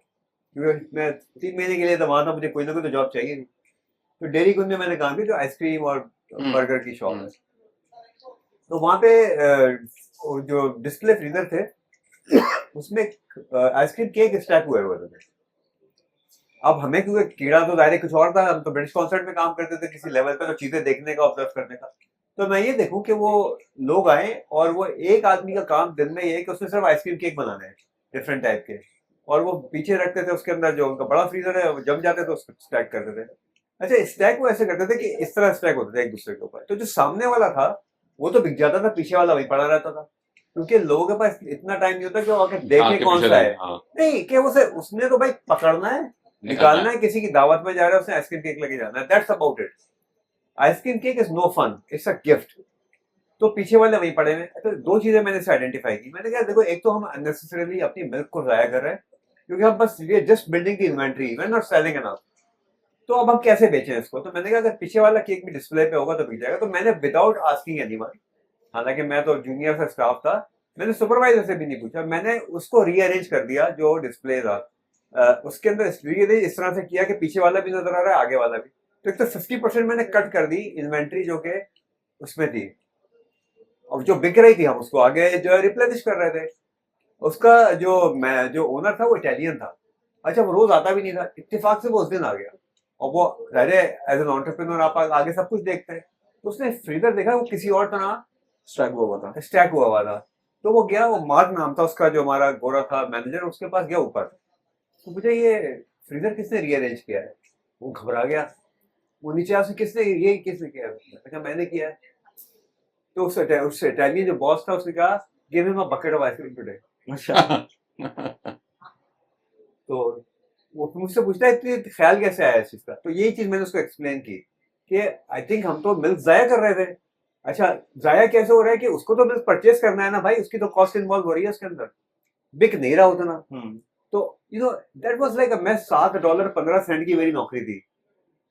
Speaker 2: क्योंकि मैं 3 महीने के लिए तो वहां था, मुझे कोई ना कोई तो जॉब चाहिए थी। तो डेयरी क्वीन में मैंने काम किया, जो आइसक्रीम और बर्गर की शॉप है। तो वहां पे जो डिस्प्ले फ्रीजर थे, उसमें आइसक्रीम केक स्टैक हुए हुए थे। अब हमें क्योंकि कीड़ा तो दायरे कुछ और था, हम तो ब्रिटिश कॉन्सर्ट में काम करते थे किसी लेवल पे, तो चीजें देखने का, ऑब्जर्व करने का। तो मैं ये देखूं कि वो लोग आए और वो एक आदमी का काम दिन में ये है कि उसने सिर्फ आइसक्रीम केक बनाने हैं डिफरेंट टाइप के, और वो पीछे रखते थे, उसके अंदर जो उनका बड़ा फ्रीजर है वो जम जाते थे, उसको स्टैक करते थे। अच्छा, स्टैक वो ऐसे करते थे कि इस तरह स्टैक होते थे एक दूसरे के ऊपर, तो जो सामने वाला था वो तो बिक जाता था, पीछे वाला वहीं पड़ा रहता था, क्योंकि लोगों के पास इतना टाइम नहीं होता कि वो आके देखे
Speaker 4: आके
Speaker 2: कौन
Speaker 4: पीछे
Speaker 2: सा
Speaker 4: देखें,
Speaker 2: है।
Speaker 4: हाँ।
Speaker 2: नहीं कि उसने तो भाई पकड़ना है, निकालना है, किसी की दावत में जा रहा है, उसने आइसक्रीम केक लेके जाना है, that's about it. Ice cream cake is no fun, it's a gift. तो पीछे वाले वहीं पड़े हैं। तो 2 चीजें मैंने से आइडेंटिफाई की। मैंने कहा देखो, एक तो हम अननेसेसरीली अपनी मिल्क को जाया कर रहे हैं, क्योंकि हम बस ये just building the inventory, we are not selling enough. तो अब हम कैसे बेचें इसको? तो मैंने कहा अगर पीछे वाला केक भी डिस्प्ले पे होगा तो बिक जाएगा। तो मैंने विदाउट आस्किंग एनीवन, हालांकि मैं तो जूनियर सा स्टाफ था, मैंने सुपरवाइजर से भी नहीं पूछा, मैंने उसको रीअरेंज कर दिया जो डिस्प्ले था। उसके अंदर रीअरेंज इस तरह से किया कि पीछे वाला भी नजर आ रहा है, आगे वाला भी। तो एक तो 50% मैंने कट कर दी इन्वेंट्री जो कि उसमें थी, और जो बिक रही थी हम उसको आगे जो है रिप्लेनिश कर रहे थे। उसका जो ओनर था वो इटालियन था। अच्छा, वो रोज आता भी नहीं था, इत्तेफाक से वो उस दिन आ गया। और वो रहे एज एन एंटरप्रेन्योर आप आगे सब कुछ देखते हैं। तो उसने फ्रीजर देखा, वो किसी और तरह
Speaker 1: स्टैक हुआ था।
Speaker 2: स्टैक हुआ हुआ था। तो वो गया, वो मार्क नाम था उसका, जो हमारा गोरा था मैनेजर, उसके पास गया ऊपर। तो मुझे ये फ्रीजर किसने रीअरेंज किया है? वो घबरा गया। वो नीचे आके किसने किया है? अच्छा, मैंने किया है। तो उस इटालियन जो बॉस था उसने कहा, give him a bucket of ice cream today.
Speaker 1: अच्छा।
Speaker 2: तो वो मुझसे पूछता है कि ख्याल कैसे आया इस चीज का? तो यही चीज मैंने उसको एक्सप्लेन की कि आई थिंक हम तो मिल्क जाया कर रहे थे। अच्छा, जाया कैसे हो रहा है कि उसको तो मिल्क परचेज करना है ना भाई, उसकी तो कॉस्ट इन्वॉल्व हो रही है उसके अंदर, बिक नहीं रहा उतना। तो दैट वाज लाइक मैं $7 15 सेंट की मेरी नौकरी थी।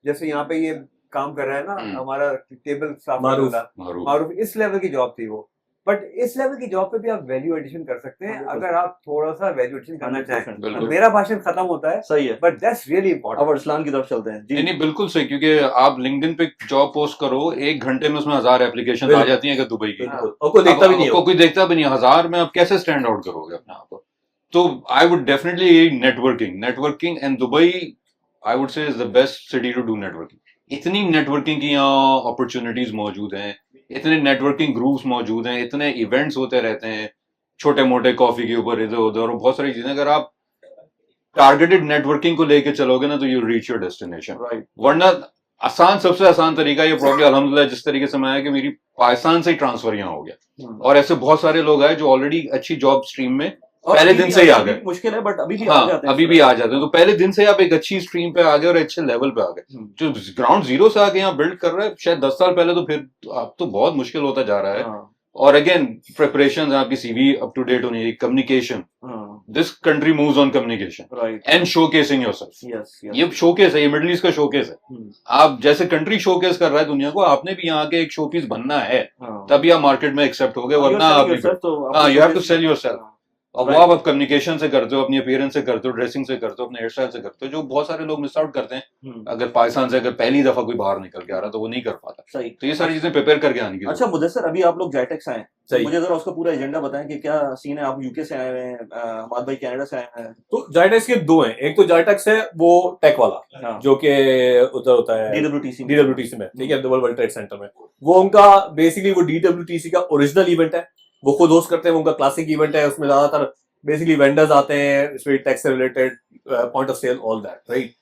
Speaker 2: जैसे यहाँ पे ये काम कर रहा है ना हमारा टेबल साफ
Speaker 3: मारूफ।
Speaker 2: वाला, मारूफ, इस लेवल की जॉब थी वो। बट इस लेवल की जॉब पे भी आप वैल्यू एडिशन कर सकते हैं अगर आप थोड़ा सा वैल्यू एडिशन करना चाहें।
Speaker 1: 100%।
Speaker 4: बिल्कुल।
Speaker 2: मेरा भाषण खत्म होता है,
Speaker 1: सही है।
Speaker 2: बट दैट्स रियली
Speaker 1: अब
Speaker 2: इंपॉर्टेंट।
Speaker 1: अरसलान की तरफ चलते हैं
Speaker 4: नहीं
Speaker 1: जी।
Speaker 4: नहीं बिल्कुल सही, क्योंकि आप लिंक्डइन पे जॉब पोस्ट करो 1 घंटे में उसमें 1000 एप्लीकेशन आ
Speaker 3: बिल्कुल।
Speaker 4: जाती हैं कि दुबई की।
Speaker 3: बिल्कुल, और कोई देखता भी नहीं
Speaker 4: आपको
Speaker 3: हो।
Speaker 4: कोई देखता भी नहीं, 1000 में आप कैसे स्टैंड आउट करोगे अपने आप को? तो I would definitely networking and Dubai I would say is the best city to do networking. इतनी नेटवर्किंग की यहाँ अपॉर्चुनिटीज मौजूद हैं, इतने नेटवर्किंग ग्रुप्स मौजूद हैं, इतने इवेंट्स होते रहते हैं छोटे मोटे कॉफी के ऊपर इधर उधर, और बहुत सारी चीजें। अगर आप टारगेटेड नेटवर्किंग को लेके चलोगे ना तो you reach your destination.
Speaker 1: Right.
Speaker 4: वरना सबसे आसान तरीका ये प्रॉब्लम अल्हम्दुलिल्लाह जिस तरीके से मैं आया कि मेरी पाकिस्तान से ही ट्रांसफर यहाँ हो गया, और ऐसे बहुत सारे लोग आए जो ऑलरेडी अच्छी जॉब स्ट्रीम में पहले दिन से ही आ गए।
Speaker 1: मुश्किल है बट अभी भी आ
Speaker 4: हाँ,
Speaker 1: जाते हैं।
Speaker 4: अभी भी आ जाते हैं। तो पहले दिन से आप एक अच्छी स्ट्रीम पे आ गए और अच्छे लेवल पे आ गए। जो ग्राउंड जीरो से आके यहाँ बिल्ड कर रहे हैं, शायद 10 साल पहले तो फिर आप तो बहुत मुश्किल होता जा रहा है।
Speaker 1: हाँ,
Speaker 4: और अगेन प्रिपरेशन, आपकी सीवी अप टू डेट होनी चाहिए, communication, this country moves on communication
Speaker 1: right.
Speaker 4: And showcasing yourself.
Speaker 1: Yes
Speaker 4: ये शोकेस है, ये मिडिल ईस्ट का शोकेस है। आप जैसे कंट्री शोकेस कर रहा है दुनिया को, आपने भी यहाँ के एक शोपीस बनना है, तभी आप मार्केट में एक्सेप्ट हो गए, वरना आप हाँ, you have to sell yourself. और वो आप कम्युनिकेशन से करते हो, अपनी अपीयरेंस से करते हो, ड्रेसिंग से करते हो, अपने हेयर स्टाइल से करते हो, जो बहुत सारे लोग मिस आउट करते हैं। अगर पाकिस्तान से अगर पहली दफा कोई बाहर निकल के आ रहा तो वो नहीं कर पाता।
Speaker 1: सही।
Speaker 4: तो ये सारी चीजें प्रिपेयर करके आने की।
Speaker 1: अच्छा मुदस्सिर, अभी आप लोग जाइटेक्स आए,
Speaker 3: सही।
Speaker 1: मुझे जरा उसका पूरा एजेंडा बताएं कि क्या सीन है। आप यूके से आए हुए हैं, हमाद भाई कनाडा से आए हैं।
Speaker 3: तो जाइटेक्स के दो हैं, एक तो जाइटेक्स है वो टेक वाला,
Speaker 1: हाँ।
Speaker 3: जो कि उधर होता है
Speaker 1: डीडब्ल्यूटीसी
Speaker 3: में, ठीक है, वर्ल्ड ट्रेड सेंटर में। वो उनका बेसिकली वो डीडब्ल्यूटीसी का ओरिजिनल इवेंट है, वो खुद होस्ट करते हैं, वो उनका क्लासिक इवेंट है। उसमें ज्यादातर बेसिकली वेंडर्स आते हैं, स्वीट टैक्स से related, point of sale, all that, right.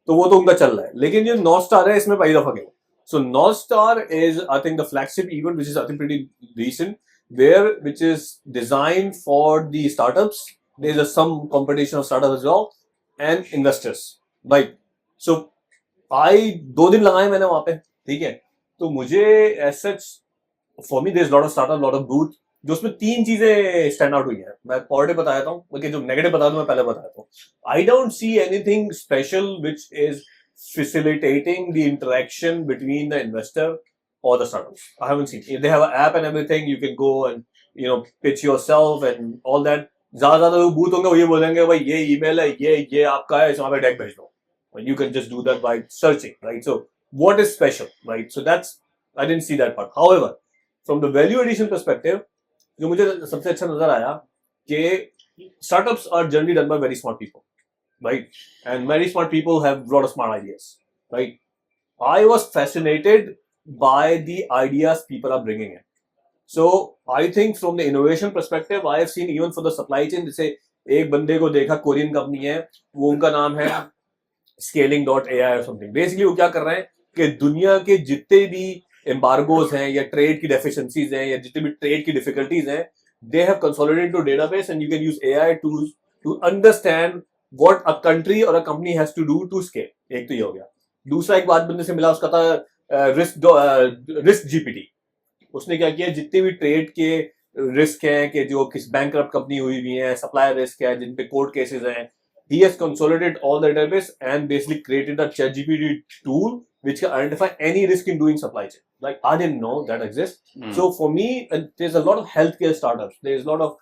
Speaker 3: तो वो तो उनका चल रहा है। लेकिन जो नॉर्थ स्टार है, इसमें पहली दफा गया। So north star is I think the flagship event which is I think pretty recent, where which is designed for the startups. There is some competition of startups as well and investors, right. So I 2 दिन लगाए मैंने वहां पे, ठीक है। तो मुझे as such for me there is lot of startup, lot of booth, जो उसमें 3 चीजें स्टैंड आउट हुई है। मैं पॉजिटिव बताता हूँ, बल्कि जो नेगेटिव बता दूं मैं पहले बताता हूँ। I don't see anything special which is facilitating the interaction between the investor or the startups. I haven't seen. If they have an app and everything, you can go and pitch yourself and all that. ज्यादा जो booth होंगे वो ये बोलेंगे भाई ये email है, ये आपका है, वहां पे डेक भेज दो. You can just do that by searching, right? So what is special, right? So that's, I didn't see that part. However, from the value addition perspective, जो मुझे सबसे अच्छा नजर आया कि startups are generally done by very smart people, right? And very smart people have a lot of smart ideas, right? I was fascinated by the ideas people are bringing in. So I think from the innovation perspective, I have seen even for the supply chain, जैसे एक बंदे को देखा, Korean company है, वो उनका नाम है scaling.ai or something. Basically वो क्या कर रहे हैं कि दुनिया के जितने भी embargoes हैं या trade की deficiencies हैं या जितने भी trade की difficulties हैं, they have consolidated to database and you can use AI tools to understand what a country or a company has to do to scale. एक तो ये हो गया. दूसरा एक बात बंदे से मिला, उसका था रिस्क जीपीटी. उसने क्या किया, जितने भी ट्रेड के रिस्क हैं कि जो किस बैंकरप्ट कंपनी हुई हुई है, सप्लायर रिस्क है, जिन पे कोर्ट केसेस हैं, he has consolidated all the database and basically created a ChatGPT tool which can identify any risk in doing supply chain. Like, I didn't know that exists. So for me, there's a lot of healthcare startups. There's a lot of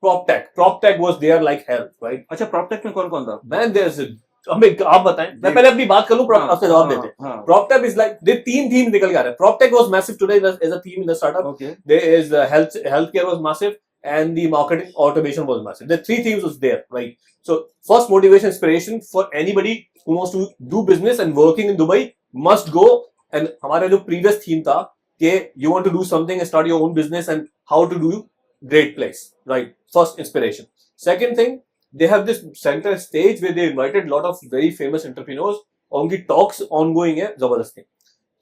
Speaker 3: prop tech. Prop tech was there like hell, right?
Speaker 1: अच्छा prop tech में कौन कौन था?
Speaker 3: Man, there's हमें आप बताएं, मैं पहले अपनी बात कर लूं, prop आपसे जवाब देते हैं. Prop tech is like, दे तीन थीम निकल के आ रहे हैं. Prop tech was massive today as a theme in the startup.
Speaker 1: Okay.
Speaker 3: There is healthcare was massive, and the marketing automation was massive. The three themes was there, right? So first, motivation, inspiration for anybody who wants to do business and working in Dubai must go. And हमारा जो previous theme था कि you want to do something and start your own business and how to do great place, right? First, inspiration. Second thing, they have this center stage where they invited a lot of very famous entrepreneurs. उनकी talks ongoing है, जबरदस्त thing.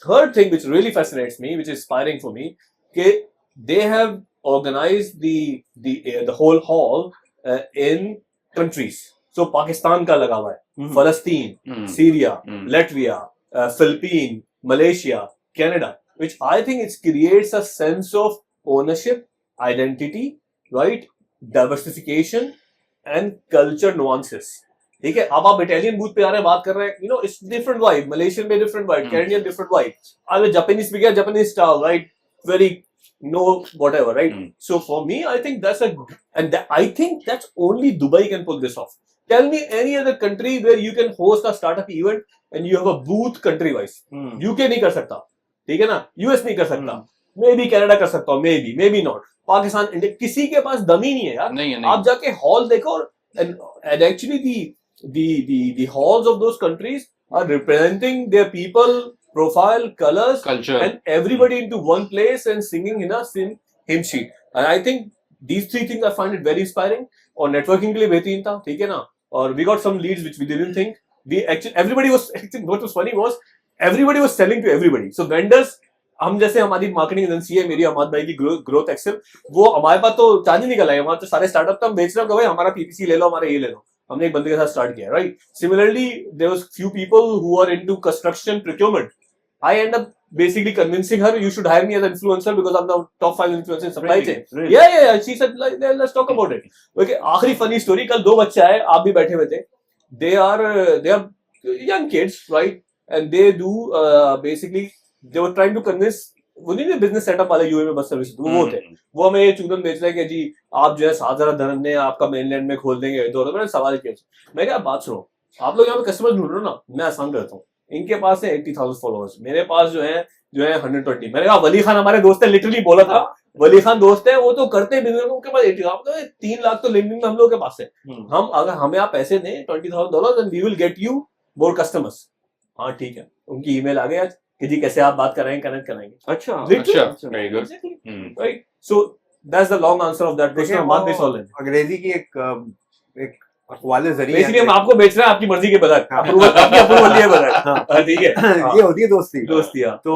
Speaker 3: Third thing which really fascinates me, which is inspiring for me, कि they have organized the whole hall in countries. So Pakistan का लगा हुआ है, Palestine, Syria, Latvia, Philippines, Malaysia, Canada, which I think it creates a sense of ownership, identity, right, diversification and culture nuances. ठीक है, अब आप Italian booth पे आ रहे हैं, बात कर रहे हैं, you know, it's different vibe. Malaysian में different vibe, Canadian different vibe. अब Japanese भी क्या, Japanese style, right? Very no whatever, right? So for me, I think I think that's only Dubai can pull this off. Tell me any other country where you can host a startup event and you have a booth country wise. UK नहीं कर सकता, ठीक है ना? US नहीं कर सकता, maybe Canada कर सकता हूँ, maybe not. पाकिस्तान, इंडिया, किसी के पास दम ही नहीं है यार.
Speaker 4: नहीं.
Speaker 3: आप जाके हॉल देखो, and actually the halls of those countries are representing their people, profile, colors,
Speaker 4: Culture.
Speaker 3: and everybody into one place and singing in a hymn sheet. And I think these three things I find it very inspiring. और networking के लिए बेहतरीन था, ठीक है ना? और we got some leads which we didn't think. Everybody was what was funny was everybody was selling to everybody. So vendors, हम जैसे हमारी मार्केटिंग एजेंसी है, मेरी अहमद भाई की ग्रोथ एक्सेल, वो हमारे पास तो चांदी निकल आई, हमारे तो सारे स्टार्टअप तो हम बेच रहे हैं, भाई हमारा पीपीसी ले लो, हमारा ये ले लो. हमने एक बंदे के साथ स्टार्ट किया, right? Similarly there was few people who are into construction procurement. I end up basically convincing her, you should hire me as an influencer because I'm the top 5 influencer in supply chain.
Speaker 1: Really?
Speaker 3: Yeah. She said, let's talk about it. Okay, आखिरी funny story, कल दो बच्चे आए, आप भी बैठे हुए थे. They are young kids, right? And they do basically they were trying to convince, वो नहीं बिजनेस सेटअप वाले यूए में बस सर्विस, वो थे, वो हमें ये चूदन बेच रहे हैं कि जी आप जो है 7,000 धरम ने आपका मेनलैंड में खोल देंगे. तो मैंने सवाल किया, मैं क्या बात सुनो, आप लोग यहाँ पे कस्टमर ढूंढ रहे हो ना, मैं आसान करता हूँ. इनके पास है 80,000 फॉलोअर्स, मेरे पास जो है 120. मैंने कहा वली खान हमारे दोस्त है, लिटरली बोला था, वली खान दोस्त है, वो तो करते हैं बिजनेस, उनके पास 80,000, 3 लाख तो लिंक्डइन में हम लोगों के पास है. हम अगर हमें आप पैसे दें $20,000 and we will get you more customers. हाँ ठीक है, उनकी ईमेल आ गई आज कि जी कैसे आप बात कराएंगे, कनेक्ट कराएंगे.
Speaker 1: अच्छा,
Speaker 4: very good.
Speaker 3: Right? So that's the long answer of that question. बात भी सॉल्व है.
Speaker 2: अंग्रेजी की एक अखबार जरिए
Speaker 3: बेसिकली हम आपको बेच रहे हैं आपकी मर्जी के बगैर, आपकी अप्रूवल लिए बगैर. हाँ ठीक है,
Speaker 2: ये होती है दोस्ती.
Speaker 3: तो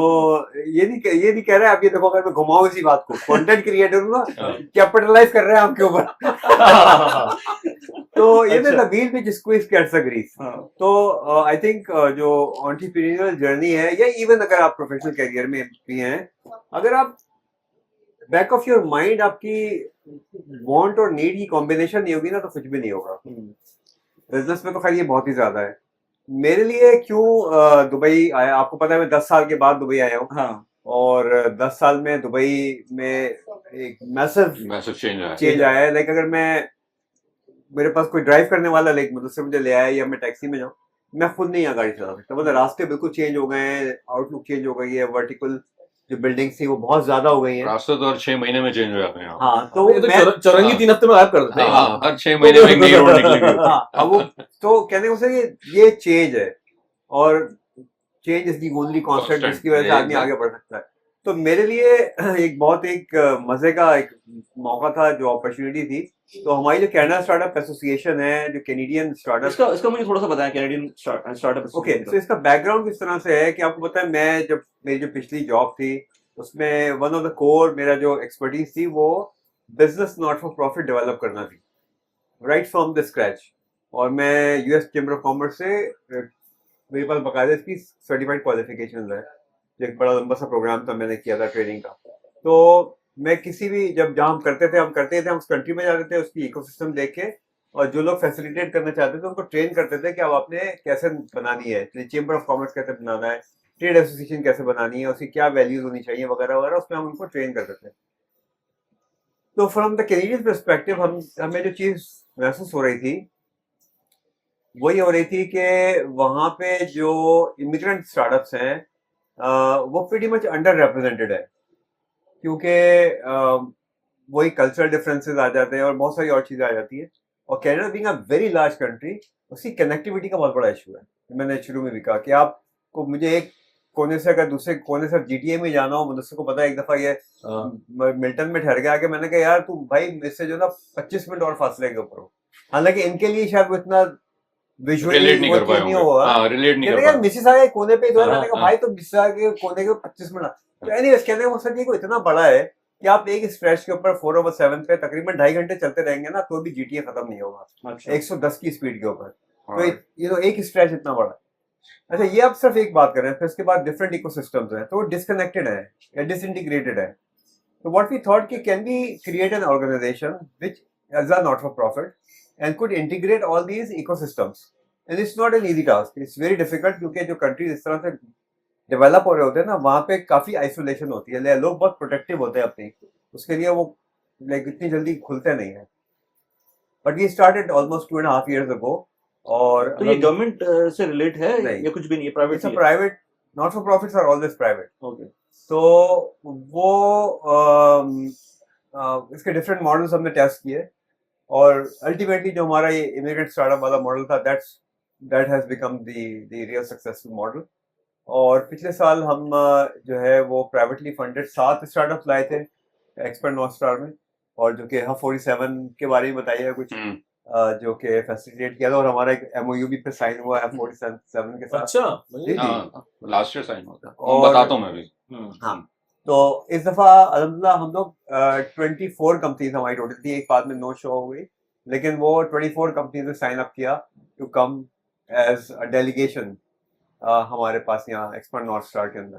Speaker 2: ये नहीं कह रहे आप, ये देखो अगर मैं घुमाऊं इसी बात को, कंटेंट क्रिएटर हूं ना, कैपिटलाइज कर रहे हैं आपके ऊपर. तो ये ना the wheel which squeaks gets the grease. तो आई थिंक जो एंटरप्रेन्योरियल जर्नी है, या इवन अगर आप प्रोफेशनल करियर में भी हैं, अगर आप बैक ऑफ योर माइंड आपकी वांट और नीड की कॉम्बिनेशन नहीं होगी ना, तो कुछ भी नहीं होगा. बिजनेस में तो खैर ये बहुत ही ज्यादा है. मेरे लिए क्यों दुबई आया, आपको पता है मैं 10 साल के बाद दुबई आया हूँ.
Speaker 1: हाँ.
Speaker 2: और 10 साल में दुबई में एक मैसिव चेंज आया है. लाइक अगर मेरे पास कोई ड्राइव करने वाला, लाइक मुझसे मुझे ले आया या मैं टैक्सी में जाऊँ, मैं खुद नहीं यहाँ गाड़ी चला सकता. मतलब रास्ते बिल्कुल चेंज हो गए हैं, आउटलुक चेंज हो गई है, वर्टिकल जो बिल्डिंग्स थी वो बहुत ज्यादा हो गई हैं.
Speaker 4: रास्ते तो हर 6 महीने में चेंज हो जाते हैं.
Speaker 2: हाँ, तो
Speaker 3: ये तो चौरंगी 3 हफ्ते में गायब कर देते हैं.
Speaker 4: हाँ, हर 6 महीने में एक नई रोड निकलेगी.
Speaker 2: हाँ, अब वो तो कहने को सर ये चेंज है, और change is the only constant जिसकी वजह से आदमी आगे बढ़ सकता है. तो मेरे लिए एक मजे का एक मौका था, जो अपॉर्चुनिटी थी. तो हमारी जो कनाडा स्टार्टअप एसोसिएशन है, जो कैनेडियन स्टार्टअप,
Speaker 1: इसका मुझे थोड़ा सा बताएं, कैनेडियन स्टार्टअप.
Speaker 2: ओके, तो इसका बैकग्राउंड किस तरह से है कि आपको पता है, मैं जब मेरी जो पिछली जॉब थी उसमें वन ऑफ द कोर मेरा जो एक्सपर्टीज थी वो business not for profit develop करना थी, राइट फ्रॉम द स्क्रैच. और मैं यूएस चैम्बर ऑफ कॉमर्स से मेरे पास बाकायदा इसकी सर्टिफाइड क्वालिफिकेशन है. एक बड़ा लंबा सा प्रोग्राम था, मैंने किया था ट्रेनिंग का. तो मैं किसी भी जहाँ हम करते थे हम उस कंट्री में जाते थे, उसकी इकोसिस्टम देख के और जो लोग फैसिलिटेट करना चाहते थे उनको ट्रेन करते थे कि अब आपने कैसे बनानी है, चेंबर ऑफ कॉमर्स कैसे बनाना है, ट्रेड एसोसिएशन कैसे बनानी है, उसकी क्या वैल्यूज होनी चाहिए वगैरह वगैरह, उसमें हम उनको ट्रेन करते थे। तो फ्रॉम द कैनेडियन पर्सपेक्टिव हमें जो चीज महसूस हो रही थी वो ये हो रही थी कि वहाँ पे जो इमिग्रेंट स्टार्टअप्स हैं वो प्रीटी मच अंडर रिप्रेजेंटेड है, क्योंकि वही कल्चरल डिफरेंसेस आ जाते हैं और बहुत सारी और चीज़ें आ जाती है। और Canada being a very large country, उसकी कनेक्टिविटी का बहुत बड़ा इशू है। मैंने शुरू में भी कहा कि आपको मुझे एक कोने से अगर दूसरे कोने से GTA में जाना हो, मुझसे को पता है एक दफ़ा ये मिल्टन में ठहर गया कि मैंने कहा यार तू भाई मुझसे जो ना 25 मिनट और फासले के ऊपर हो। हालांकि इनके लिए शायद वो इतना विजुअली
Speaker 4: रिलेट नहीं कर पाए
Speaker 2: नहीं
Speaker 4: होंगे।
Speaker 2: होगा।
Speaker 4: हाँ, रिलेट नहीं कर
Speaker 2: यार
Speaker 4: पाए।
Speaker 2: मिसिसागा के कोने पे ही तो है।
Speaker 3: हाँ,
Speaker 2: मैंने कहा
Speaker 3: हाँ।
Speaker 2: भाई तो मिसिसागा के कोने के 25 मिनट। तो एनीवेज कहने का मकसद ये कि इतना बड़ा है कि आप एक स्ट्रेच के ऊपर 4/7 पे तकरीबन 2.5 घंटे चलते रहेंगे ना तो भी GTA खत्म नहीं होगा।
Speaker 1: अच्छा
Speaker 2: 110 की स्पीड के ऊपर। तो
Speaker 4: Alright.
Speaker 2: ये तो एक स्ट्रेच इतना बड़ा है। अच्छा, ये आप सिर्फ एक बात कर रहे हैं, फिर उसके बाद डिफरेंट इकोसिस्टम्स हैं तो डिसकनेक्टेड है या डिसइंटीग्रेटेड है। तो व्हाट वी थॉट कि can we create an organisation which is a not for profit and could integrate all these ecosystems. And it's not an easy task, it's very difficult, क्योंकि जो countries इस तरह से develop हो रहे होते हैं ना वहाँ पे काफी आइसोलेशन होती है, लोग बहुत प्रोटेक्टिव होते हैं अपनी, उसके लिए वो लाइक इतनी जल्दी खुलते नहीं है। But we started almost 2.5 years ago। और
Speaker 1: तो ये गवर्नमेंट से रिलेट है
Speaker 2: नहीं।
Speaker 1: या कुछ भी नहीं है, private
Speaker 2: it's a private, not for profits are always private.
Speaker 1: Okay
Speaker 2: तो वो इसके डिफरेंट मॉडल्स हमने टेस्ट किए और अल्टीमेटली जो हमारा ये इमिग्रेंट स्टार्टअप वाला मॉडल था that has become the real successful model. और पिछले साल हम जो है वो प्राइवेटली फंडेड 7 स्टार्टअप्स लाए थे एक्सपर्ट नॉर्थ स्टार में, और जो कि हब 47 के बारे में बताइए कुछ जो कि फैसिलिटेट किया था, और हमारा एक MOU भी पे साइन हुआ है 47 के साथ।
Speaker 3: अच्छा
Speaker 2: जी जी।
Speaker 4: हाँ, लास्ट ईयर साइन होता है।
Speaker 2: और-
Speaker 4: बताता हूँ मैं भी।
Speaker 2: हाँ, तो इस दफा अल्हम्दुलिल्लाह हम लोग 24 कंपनीज हमारी टोटल थी, एक बाद में नो शो हो गई, लेकिन वो 24 कंपनीज ने साइन अप किया to come as a delegation हमारे पास यहाँ एक्सपर्ट नॉर्थ स्टार के अंदर।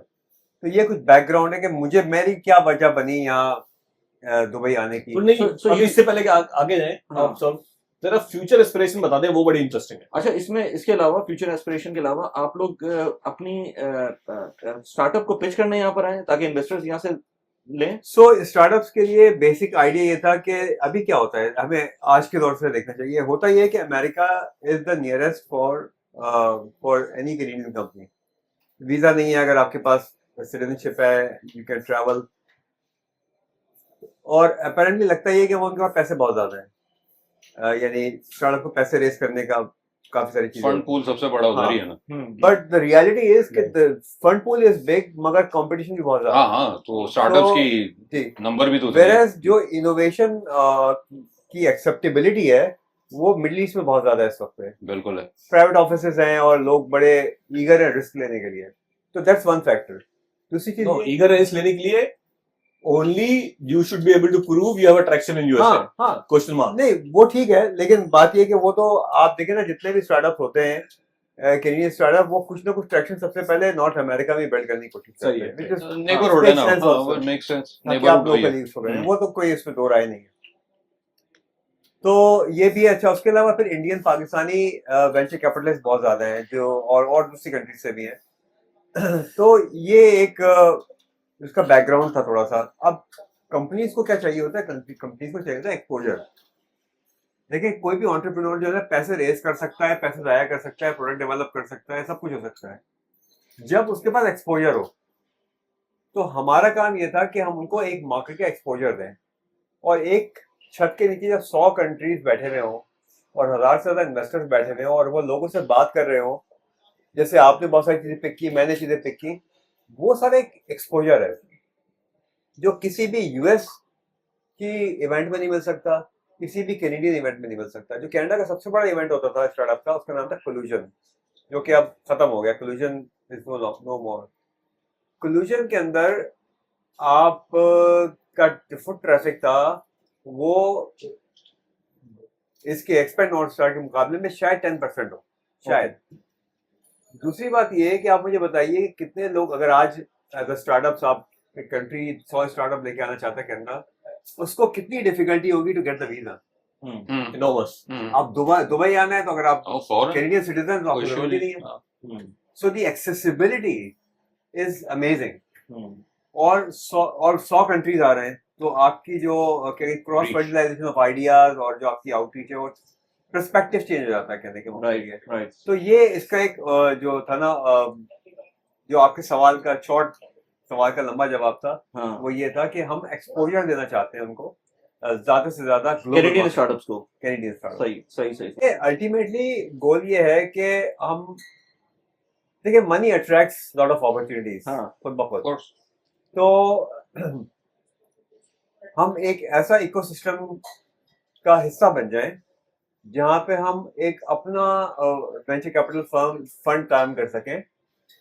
Speaker 2: तो ये कुछ बैकग्राउंड है कि मेरी क्या वजह बनी यहाँ दुबई आने की।
Speaker 3: तो नहीं,
Speaker 1: So
Speaker 3: अभी
Speaker 1: ये-
Speaker 3: इससे पहले कि आगे जाए
Speaker 1: हाँ।
Speaker 3: आप सब जरा फ्यूचर एस्पिरेशन बता दें, वो बड़ी इंटरेस्टिंग है।
Speaker 1: अच्छा, इसमें इसके अलावा फ्यूचर एस्पिरेशन के अलावा आप लोग अपनी स्टार्टअप को पिच करने यहाँ पर आए ताकि इन्वेस्टर्स यहाँ से लें।
Speaker 2: सो स्टार्टअप्स के लिए बेसिक आइडिया ये था कि अभी क्या होता है, हमें आज के दौर से देखना चाहिए। होता ये है कि America is the nearest for any Canadian company. Visa नहीं है, अगर आपके पास सिटीजनशिप है यू कैन ट्रैवल। और अपेरेंटली लगता ये है कि वो उनके पास पैसे बहुत ज्यादा है, यानी स्टार्टअप को पैसे रेस करने का काफी सारी चीजें।
Speaker 4: फंड पूल सबसे बड़ा उधर ही है ना।
Speaker 2: बट द रियलिटी इज कि the fund pool is big, मगर कंपटीशन भी बहुत ज्यादा
Speaker 4: हाँ हाँ, तो स्टार्टअप्स
Speaker 2: तो-
Speaker 4: की
Speaker 2: जी।
Speaker 4: नंबर भी तो उतने ही है।
Speaker 2: वेरएज जो इनोवेशन की एक्सेप्टेबिलिटी है वो मिडिल ईस्ट में बहुत ज्यादा है इस वक्त पे।
Speaker 4: बिल्कुल है।
Speaker 2: प्राइवेट ऑफिसेज हैं और लोग बड़े ईगर है रिस्क लेने के लिए, तो दैट्स वन फैक्टर। दूसरी चीज
Speaker 3: नो, ईगर रेस लेने के लिए only you should be able to prove you have a traction in USA.
Speaker 2: हाँ
Speaker 3: क्वेश्चन मार्क।
Speaker 2: नहीं वो ठीक है, लेकिन बात ये है कि वो तो आप देखें ना जितने भी स्टार्टअप होते हैं कैनेडियन स्टार्टअप, वो कुछ ना कुछ ट्रैक्शन सबसे पहले नॉर्थ अमेरिका में बिल्ड करने की कोशिश
Speaker 3: सही
Speaker 2: करते
Speaker 3: है।
Speaker 2: हैं, which is-
Speaker 4: नेबरहुड है ना,
Speaker 2: makes sense also।
Speaker 4: हाँ, मेक सेंस।
Speaker 2: ताकि आप
Speaker 4: नेबरहुड वही है।
Speaker 2: लोकल यूज हो गए, वो तो कोई इसमें दो राय नहीं है। तो ये भी अच्छा। उसके अलावा फिर इंडियन पाकिस्तानी वेंचर कैपिटलिस्ट बहुत ज्यादा हैं जो, और दूसरी कंट्री से भी हैं। तो ये एक इसका बैकग्राउंड था थोड़ा सा। अब कंपनीज को क्या चाहिए होता है, कंपनीज को चाहिए होता है एक्सपोजर। देखिए कोई भी एंटरप्रेन्योर जो है पैसे रेज कर सकता है, पैसे जाया कर सकता है, प्रोडक्ट डेवलप कर सकता है, सब कुछ हो सकता है जब उसके पास एक्सपोजर हो। तो हमारा काम ये था कि हम उनको एक मार्केट का एक्सपोजर दें, और एक छत के नीचे जब 100 कंट्रीज बैठे हुए हों और 1000 से ज्यादा इन्वेस्टर्स बैठे हुए हों और वो लोगों से बात कर रहे हों, जैसे आपने बहुत सारी चीजें पिक की, मैंने चीजें पिक की, वो सारा एक एक्सपोजर है जो किसी भी यूएस की इवेंट में नहीं मिल सकता, किसी भी कैनेडियन इवेंट में नहीं मिल सकता। जो कनाडा का सबसे बड़ा इवेंट होता था स्टार्टअप का, उसका नाम था कोल्यूजन, जो कि अब खत्म हो गया। Collusion is no more. Collusion के अंदर आप का फुट ट्रैफिक था वो इसके एक्सपर्ट नॉर्थ स्टार के मुकाबले में शायद 10% हो, शायद। दूसरी बात ये है कि आप मुझे बताइए कितने लोग, अगर आज एज अ स्टार्टअप्स आप एक कंट्री 100 स्टार्टअप लेके आना चाहता है कनाडा, उसको कितनी डिफिकल्टी होगी to get the visa.
Speaker 3: enormous.
Speaker 2: आप दुबई आना है तो अगर आप
Speaker 4: Oh, foreign.
Speaker 2: कैनेडियन सिटीजन तो आपको
Speaker 4: कोई
Speaker 2: जरूरत ही
Speaker 4: issue
Speaker 2: नहीं है.
Speaker 3: हाँ.
Speaker 2: So the accessibility is amazing.
Speaker 1: Hmm,
Speaker 2: और 100 कंट्रीज आ रहे हैं, तो आपकी जो cross
Speaker 4: Reach.
Speaker 2: Fertilization of ideas और जो आपकी आउटरीच है वो पर्सपेक्टिव चेंज हो जाता है कहने के मतलब ये है.
Speaker 1: राइट.
Speaker 2: तो ये इसका एक जो था ना, जो आपके सवाल का सवाल का लंबा जवाब था,
Speaker 1: हाँ,
Speaker 2: वो ये था कि हम एक्सपोजर देना चाहते हैं उनको ज्यादा से ज्यादा
Speaker 1: कैनेडियन स्टार्टअप्स को.
Speaker 2: Canadian startup.
Speaker 1: सही सही सही.
Speaker 2: अल्टीमेटली गोल ये है कि हम देखिए money attracts lot of opportunities
Speaker 1: हाँ.
Speaker 2: खुद ब खुद.
Speaker 4: Of course.
Speaker 2: तो हम एक ऐसा इकोसिस्टम का हिस्सा बन जाएं जहां पे हम एक अपना वेंचर कैपिटल फंड कायम कर सकें,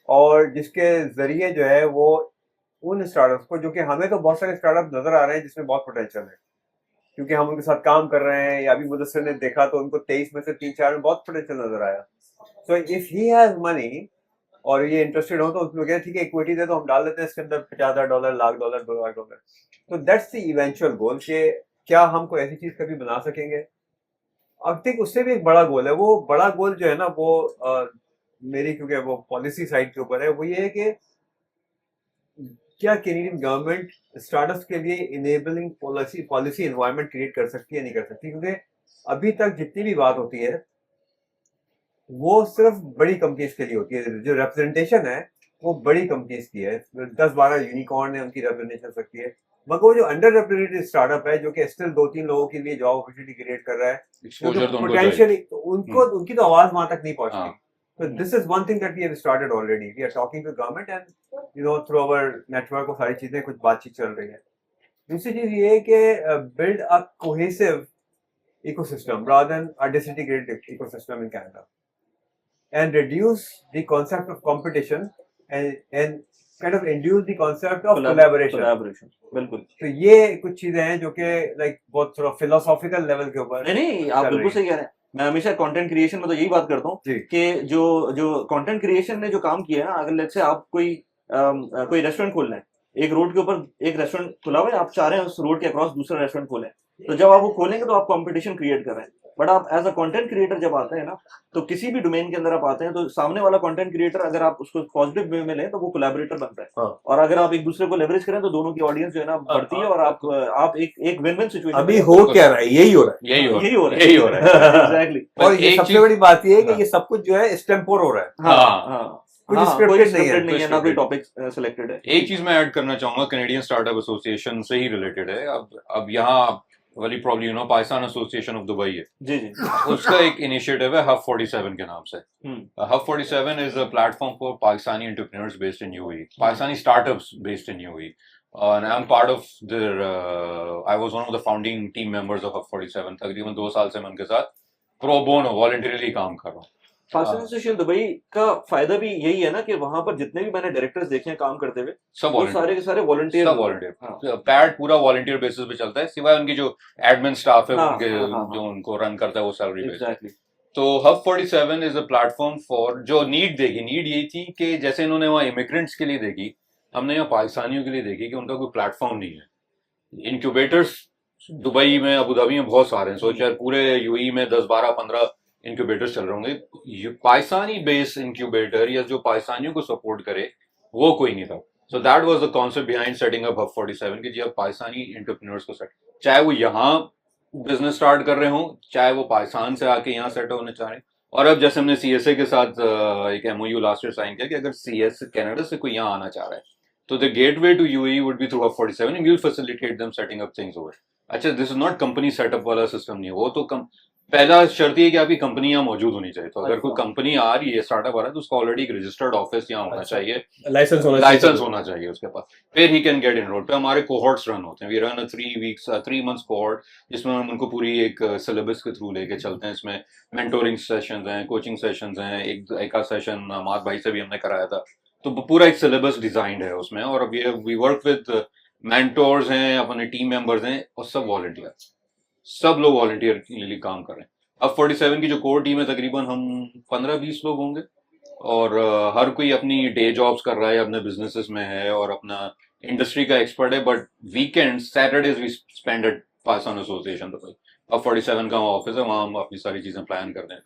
Speaker 2: और जिसके जरिए जो है वो उन स्टार्टअप्स को, जो कि हमें तो बहुत सारे स्टार्टअप नजर आ रहे हैं जिसमें बहुत पोटेंशियल है, क्योंकि हम उनके साथ काम कर रहे हैं, या अभी मुदस्सिर ने देखा तो उनको 23 में से 3-4 में बहुत पोटेंशियल नजर आया. So if he has money और ये इंटरेस्टेड हो तो उसमें क्या, ठीक है इक्विटी दे तो हम डाल देते हैं इसके अंदर $50,000, $1,00,000, $2,00,000. तो दैट्स द इवेंचुअल गोल कि क्या हम कोई ऐसी चीज कभी बना सकेंगे. अब तक उससे भी एक बड़ा गोल है. वो बड़ा गोल जो है ना वो मेरी, क्योंकि वो पॉलिसी साइड के ऊपर है, वो ये है कि क्या कैनेडियन गवर्नमेंट स्टार्टअप्स के लिए इनेबलिंग पॉलिसी एनवायरनमेंट क्रिएट कर सकती है, नहीं कर सकती. क्योंकि अभी तक जितनी भी बात होती है वो सिर्फ बड़ी कंपनीज के लिए होती है. जो रिप्रेजेंटेशन है वो बड़ी कंपनीज की है. 10-12 यूनिकॉर्न है, उनकी रिप्रेजेंटेशन सकती है. मगर वो जो अंडर रिप्रेजेंटेड स्टार्टअप है जो कि स्टिल 2-3 लोगों के लिए जॉब अपॉर्चुनिटी क्रिएट कर रहा है,
Speaker 4: Exposure तो उनको
Speaker 2: पोटेंशियली उनकी तो आवाज वहां तक नहीं पहुंचती.
Speaker 4: हाँ.
Speaker 2: So this is one thing that we have started already. We are talking to government and through our network वो सारी चीजें, कुछ बातचीत चल रही है. दूसरी चीज ये है कि build a cohesive ecosystem rather than a disintegrated ecosystem in Canada, and reduce the concept of competition and kind of induce the concept of collaboration.
Speaker 1: बिल्कुल.
Speaker 2: तो ये कुछ चीजें हैं जो कि लाइक बहुत थोड़ा फिलोसॉफिकल लेवल के ऊपर.
Speaker 1: नहीं, आप बिल्कुल सही कह रहे हैं. मैं हमेशा कंटेंट क्रिएशन में तो यही बात करता हूँ
Speaker 2: जी.
Speaker 1: कि जो कंटेंट क्रिएशन ने जो काम किया है ना, अगर लेट्स से आप कोई रेस्टोरेंट खोलना है, एक रोड के ऊपर एक रेस्टोरेंट खुला हुआ है, आप चाह रहे हैं उस रोड के अक्रॉस दूसरा रेस्टोरेंट खोलें, तो जब आप वो खोलेंगे तो आप कंपटीशन क्रिएट कर रहे हैं. बट आप एज अ कंटेंट क्रिएटर जब आते हैं ना, तो किसी भी डोमेन के अंदर आप आते हैं तो सामने वाला कंटेंट क्रिएटर अगर आप उसको पॉजिटिव वे में लें तो वो कोलैबोरेटर बनता है.
Speaker 3: हाँ.
Speaker 1: और अगर आप एक दूसरे को लेवरेज करें तो दोनों की ऑडियंस जो है ना बढ़ती है, और आप एक विन विन सिचुएशन.
Speaker 3: अभी हो क्या रहा है, यही हो रहा
Speaker 4: यही हो
Speaker 1: यही हो रहा है.
Speaker 4: यही हो रहा है.
Speaker 1: एग्जैक्टली.
Speaker 2: और ये
Speaker 4: एक
Speaker 2: सबसे
Speaker 4: चीज-
Speaker 2: बड़ी बात ये है कि
Speaker 4: हाँ.
Speaker 2: ये सब कुछ जो है एक्सटेम्पोर हो रहा है.
Speaker 1: हाँ.
Speaker 2: कुछ
Speaker 1: हाँ,
Speaker 2: scripted
Speaker 1: कोई
Speaker 2: नहीं है,
Speaker 1: scripted नहीं है, ना कोई
Speaker 4: scripted.
Speaker 1: टॉपिक सिलेक्टेड है.
Speaker 4: एक चीज मैं ऐड करना चाहूंगा, कैनेडियन स्टार्टअप एसोसिएशन से ही रिलेटेड है. अब यहाँ वाली problem Pakistan association of Dubai है,
Speaker 1: जी जी.
Speaker 4: उसका एक इनिशिएटिव है हब 47 के नाम से. Hub 47 is a platform for Pakistani entrepreneurs based in UAE, Pakistani startups based in UAE. And I'm part of their, I was one of the founding team members of Hub 47. तकरीबन 2 साल से मैं उनके साथ प्रो बोनो वॉलंटरीली काम कर रहा हूँ.
Speaker 1: पाकिस्तान एसोसिएशन दुबई का फायदा भी यही है ना कि वहां पर जितने भी मैंने डायरेक्टर्स देखे हैं काम करते हुए,
Speaker 4: सब
Speaker 1: वो
Speaker 4: वॉलंटियर,
Speaker 1: सारे के सारे वॉलंटियर.
Speaker 4: सब वॉलंटियर. पैड पूरा वॉलंटियर बेसिस पे चलता है, सिवाय उनकी जो एडमिन स्टाफ है
Speaker 1: हाँ,
Speaker 4: उनके
Speaker 1: हाँ.
Speaker 4: जो उनको रन करता है वो सैलरी बेस्ड.
Speaker 1: एग्जैक्टली.
Speaker 4: तो hub 47 is a platform for जो नीड देखी. नीड यही थी कि जैसे इन्होंने वहाँ इमिग्रेंट्स के लिए देखी, हमने यहाँ पाकिस्तानियों के लिए देखी कि उनका कोई प्लेटफॉर्म नहीं है. इंक्यूबेटर्स दुबई में, अबू धाबी में बहुत सारे हैं. सोच यार पूरे यूएई में 10, 12, 15 इंक्यूबेटर्स चल रहे होंगे. पाकिस्तानी बेस्ड इंक्यूबेटर या जो पाकिस्तानियों को सपोर्ट करे वो कोई नहीं था. So that was the concept behind setting up hub 47 कि जी अब पाकिस्तानी एंटरप्रेन्योर्स को सेट, चाहे वो यहाँ बिजनेस स्टार्ट कर रहे हों, चाहे वो पाकिस्तान से आके यहाँ सेट होने चाह रहे हैं. और अब जैसे हमने सीएसए के साथ एक एमओयू लास्ट ईयर साइन किया कि अगर सीएसए कनाडा से कोई यहाँ आना चाह रहा है तो the gateway to UAE would be through hub 47 and we will facilitate them setting up things over. अच्छा, this is not company setup वाला सिस्टम नहीं है वो. तो पहला शर्त ये कि आपकी कंपनी यहाँ मौजूद होनी चाहिए. तो अगर कोई कंपनी आ रही है, स्टार्टअप आ रहा है, तो उसका ऑलरेडी एक रजिस्टर्ड ऑफिस यहाँ होना चाहिए,
Speaker 3: लाइसेंस
Speaker 4: होना चाहिए उसके पास. फिर ही कैन गेट इनरोल्ड. पे हमारे कोहॉर्ट्स रन होते हैं. वी रन 3 months कोहॉर्ट जिसमें हम उनको पूरी एक सिलेबस के थ्रू लेके चलते हैं. इसमें मेंटोरिंग सेशंस हैं, कोचिंग सेशंस हैं. एक सेशन माद भाई से भी हमने कराया था. तो पूरा एक सिलेबस डिजाइंड है उसमें. और वी वर्क विद मेंटोर्स हैं, अपने टीम मेंबर्स हैं, और सब वॉलंटियर, सब लोग वॉलंटियर के लिए काम कर रहे हैं. अब 47 की जो कोर टीम है तकरीबन हम 15-20 लोग होंगे, और हर कोई अपनी डे जॉब्स कर रहा है, अपने बिजनेसेस में है और अपना इंडस्ट्री का एक्सपर्ट है. But weekend Saturdays we spend at Pakistan association Dubai. अब 47 का ऑफिस है, वहाँ हम अपनी सारी चीजें प्लान करते हैं।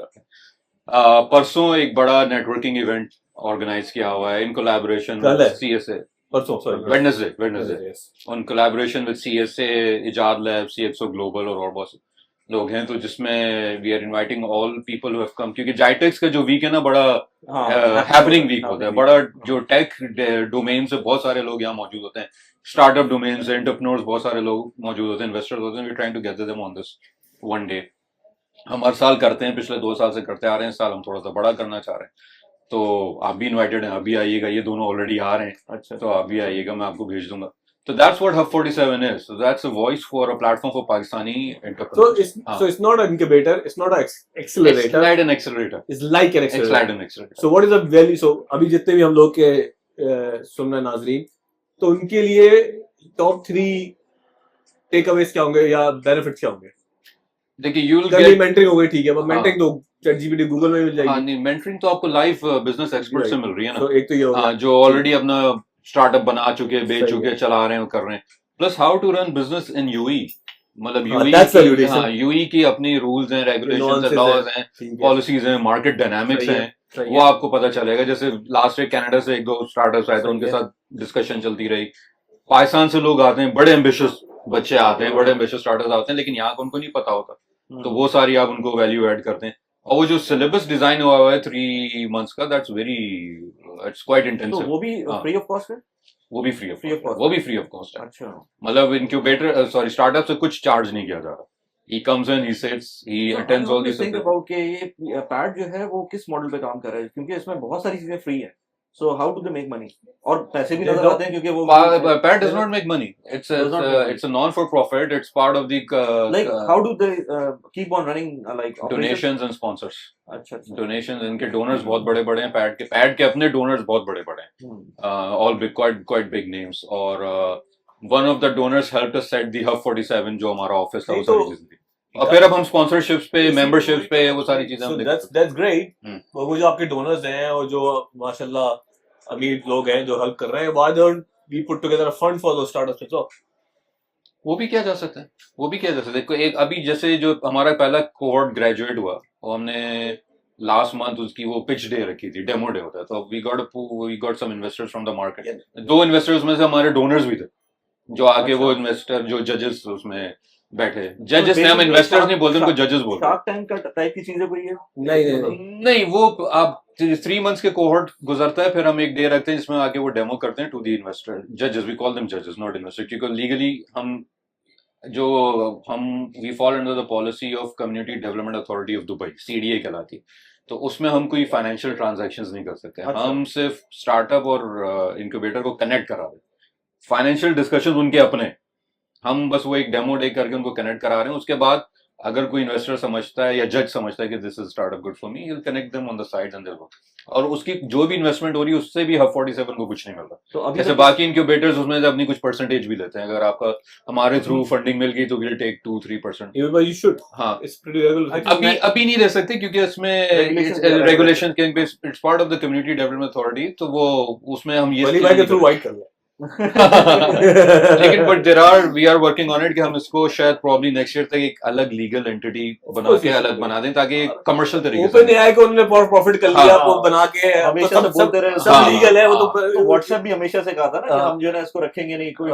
Speaker 4: परसों एक बड़ा नेटवर्किंग इवेंट ऑर्गेनाइज किया हुआ है इन कोलैबोरेशन
Speaker 3: कल है?
Speaker 4: CSA,
Speaker 3: परसों sorry
Speaker 4: Wednesday, on collaboration with CSA, इजाद लैब, CXO ग्लोबल और बहुत से लोग हैं, तो जिसमें we are inviting all people who have come, क्योंकि जाइटेक्स का जो वीक है ना बड़ा हैपनिंग वीक होता है, बड़ा जो टेक डोमेन से बहुत सारे लोग यहाँ मौजूद होते हैं, स्टार्टअप डोमेन से एंटरप्रेन्योर्स बहुत सारे लोग मौजूद होते हैं, इन्वेस्टर्स होते हैं, we trying to gather them on this one day. हम हर साल करते हैं, पिछले 2 साल से करते आ रहे हैं, इस साल हम थोड़ा सा बड़ा करना चाह रहे हैं, तो आप भी इनवाइटेड हैं, अभी आइएगा, ये दोनों ऑलरेडी आ रहे हैं,
Speaker 1: अच्छा,
Speaker 4: तो आप भी आइएगा, मैं आपको भेज दूंगा। So that's what Hub 47 is. So that's a voice for a platform for Pakistani entrepreneurs.
Speaker 3: So it's not an incubator, it's not an accelerator.
Speaker 4: It's like an accelerator.
Speaker 3: It's like an
Speaker 4: It's
Speaker 3: accelerator.
Speaker 4: like an accelerator.
Speaker 3: So what is the value? So अभी जितने भी हम लोग के सुन रहे नाजरीन, तो उनके लिए टॉप 3 टेक अवेज क्या होंगे या बेनिफिट्स क्या होंगे?
Speaker 4: देखिए, you'll
Speaker 3: कल
Speaker 4: get
Speaker 3: मेंटरिंग हो गई, ठीक है, पर
Speaker 4: हाँ।
Speaker 3: मेंटरिंग तो ChatGPT गूगल में मिल
Speaker 4: हाँ
Speaker 3: जाएगी।
Speaker 4: नहीं, मेंटरिंग तो आपको लाइव बिजनेस एक्सपर्ट से मिल रही है ना,
Speaker 3: तो एक तो ये हो
Speaker 4: हाँ,
Speaker 3: गया।
Speaker 4: जो ऑलरेडी अपना स्टार्टअप बना चुके, बेच
Speaker 3: सही
Speaker 4: चुके,
Speaker 3: है।
Speaker 4: चला रहे हैं, कर रहे हैं, plus how to run business in UAE, मतलब
Speaker 3: हाँ,
Speaker 4: यूई
Speaker 3: that's
Speaker 4: की,
Speaker 3: validation.
Speaker 4: हाँ, यूई की अपनी रूल्स हैं, रेगुलेशंस हैं,
Speaker 3: Nuances
Speaker 4: लॉज हैं,
Speaker 3: ठीक है,
Speaker 4: पॉलिसीज हैं, मार्केट डायनामिक्स
Speaker 3: सही है,
Speaker 4: हैं,
Speaker 3: सही
Speaker 4: वो
Speaker 3: है।
Speaker 4: आपको पता चलेगा। जैसे लास्ट वीक कनाडा से 1-2 स्टार्टअप्स आए थे,
Speaker 3: सही
Speaker 4: उनके
Speaker 3: है।
Speaker 4: साथ डिस्कशन चलती रही। पाकिस्तान से लोग आते हैं, बड़े एम्बिशियस बच्चे आते हैं, बड़े एम्बिशियस स्टार्टअप्स आते हैं, लेकिन यहाँ का उनको नहीं पता होता, तो वो सारी आप उनको वैल्यू ऐड करते हैं। और वो जो सिलेबस डिजाइन हुआ हुआ है 3 months का, दैट्स वेरी, इट्स क्वाइट
Speaker 1: तो
Speaker 4: इंटेंसिव।
Speaker 1: वो भी
Speaker 4: हाँ।
Speaker 1: फ्री ऑफ कॉस्ट है?
Speaker 4: वो भी free of
Speaker 1: Free of cost.
Speaker 4: वो भी फ्री ऑफ कॉस्ट है,
Speaker 1: अच्छा,
Speaker 4: मतलब इनक्यूबेटर सॉरी स्टार्टअप से कुछ चार्ज नहीं किया जा रहा। He comes in, he sits, he attends all this.
Speaker 1: Think about कि ये पैड जो है वो किस मॉडल पे काम कर रहा है, क्योंकि इसमें बहुत सारी चीजें फ्री है, so how do they make money? और पैसे भी नजर आते हैं क्योंकि वो
Speaker 4: Pat does not make money. It's
Speaker 1: Does not make money.
Speaker 4: it's a non-for-profit. It's part of the
Speaker 1: like how do they keep on running like operations?
Speaker 4: donations and sponsors.
Speaker 1: अच्छा अच्छा,
Speaker 4: Donations, इनके donors बहुत बड़े बड़े हैं, pad के अपने donors बहुत बड़े बड़े हैं, all big, quite big names, और one of the donors helped us set the Hub 47 जो हमारा ऑफिस था, वो
Speaker 3: नहीं, तो
Speaker 4: सारी चीजें थी। और फिर अब हम स्पॉन्सरशिप्स पे, मेंबरशिप्स पे, वो सारी चीजें हम देखते हैं।
Speaker 3: that's great.
Speaker 4: हम्म।
Speaker 3: वो जो आपके डोनर्स हैं और जो माशाल्लाह अमीर लोग हैं जो हेल्प कर रहे हैं, why don't we put together a fund for those startups as well?
Speaker 4: वो भी किया जा सकता है, वो भी किया जा सकता है। कोई एक अभी जैसे जो हमारा पहला कोहॉर्ट ग्रेजुएट हुआ, वो हमने लास्ट मंथ उसकी वो पिच डे रखी थी, डेमो डे होता है, तो we got some investors from the market. 2 investors में से हमारे डोनर्स भी थे, जो आके वो इन्वेस्टर, जो जजेस उसमें बैठे, जजेस ने, हम इन्वेस्टर्स नहीं बोलते, उनको जजेस बोलते हैं।
Speaker 1: शार्क टैंक का टाइप की चीजें कोई है?
Speaker 4: नहीं, वो आप 3 months के कोहॉर्ट गुजरता है, फिर हम एक डे रखते हैं जिसमें आके वो डेमो करते हैं टू द इन्वेस्टर, जजेस, वी कॉल देम जजेस, नॉट इन्वेस्टर, क्योंकि legally we fall under the policy of community development authority of Dubai, CDA कहलाती, तो उसमें हम कोई फाइनेंशियल ट्रांजैक्शंस नहीं कर सकते।
Speaker 1: अच्छा।
Speaker 4: हम सिर्फ स्टार्टअप और इनक्यूबेटर को कनेक्ट करा रहे, फाइनेंशियल डिस्कशन उनके अपने, हम बस वो एक डेमो डे करके उनको कनेक्ट करा रहे हैं। उसके बाद अगर कोई इन्वेस्टर समझता है या जज समझता है कि this is startup good for me, he will connect them on the side and they will, और उसकी जो भी इन्वेस्टमेंट हो रही है उससे भी Hub 47 को कुछ नहीं मिलता।
Speaker 1: तो अभी
Speaker 4: जैसे बाकी इनक्यूबेटर्स उसमें से अपनी कुछ परसेंटेज भी लेते हैं, अगर आपका हमारे थ्रू फंडिंग मिल गई तो विल टेक 2-3%।
Speaker 3: You should.
Speaker 4: हाँ,
Speaker 3: It's pretty regular.
Speaker 4: अभी नहीं दे सकते क्योंकि इसमें रेगुलेशन के, it's part of the community development authority, तो वो उसमें हम ये
Speaker 3: वली भाई के थ्रू वाइट कर ले।
Speaker 4: लेकिन but we are working on it कि हम इसको शायद प्रॉब्ली नेक्स्ट ईयर तक एक अलग लीगल एंटिटी बना के अलग बना दें, ताकि कमर्शियल तरीके से।
Speaker 3: ओपन एआई को उन्होंने प्रॉफिट कर लिया, वो बना के
Speaker 1: हमेशा से बोलते रहे,
Speaker 3: सब लीगल है, वो तो
Speaker 1: व्हाट्सएप भी हमेशा से कहा था ना कि हम जो है ना इसको रखेंगे नहीं, कोई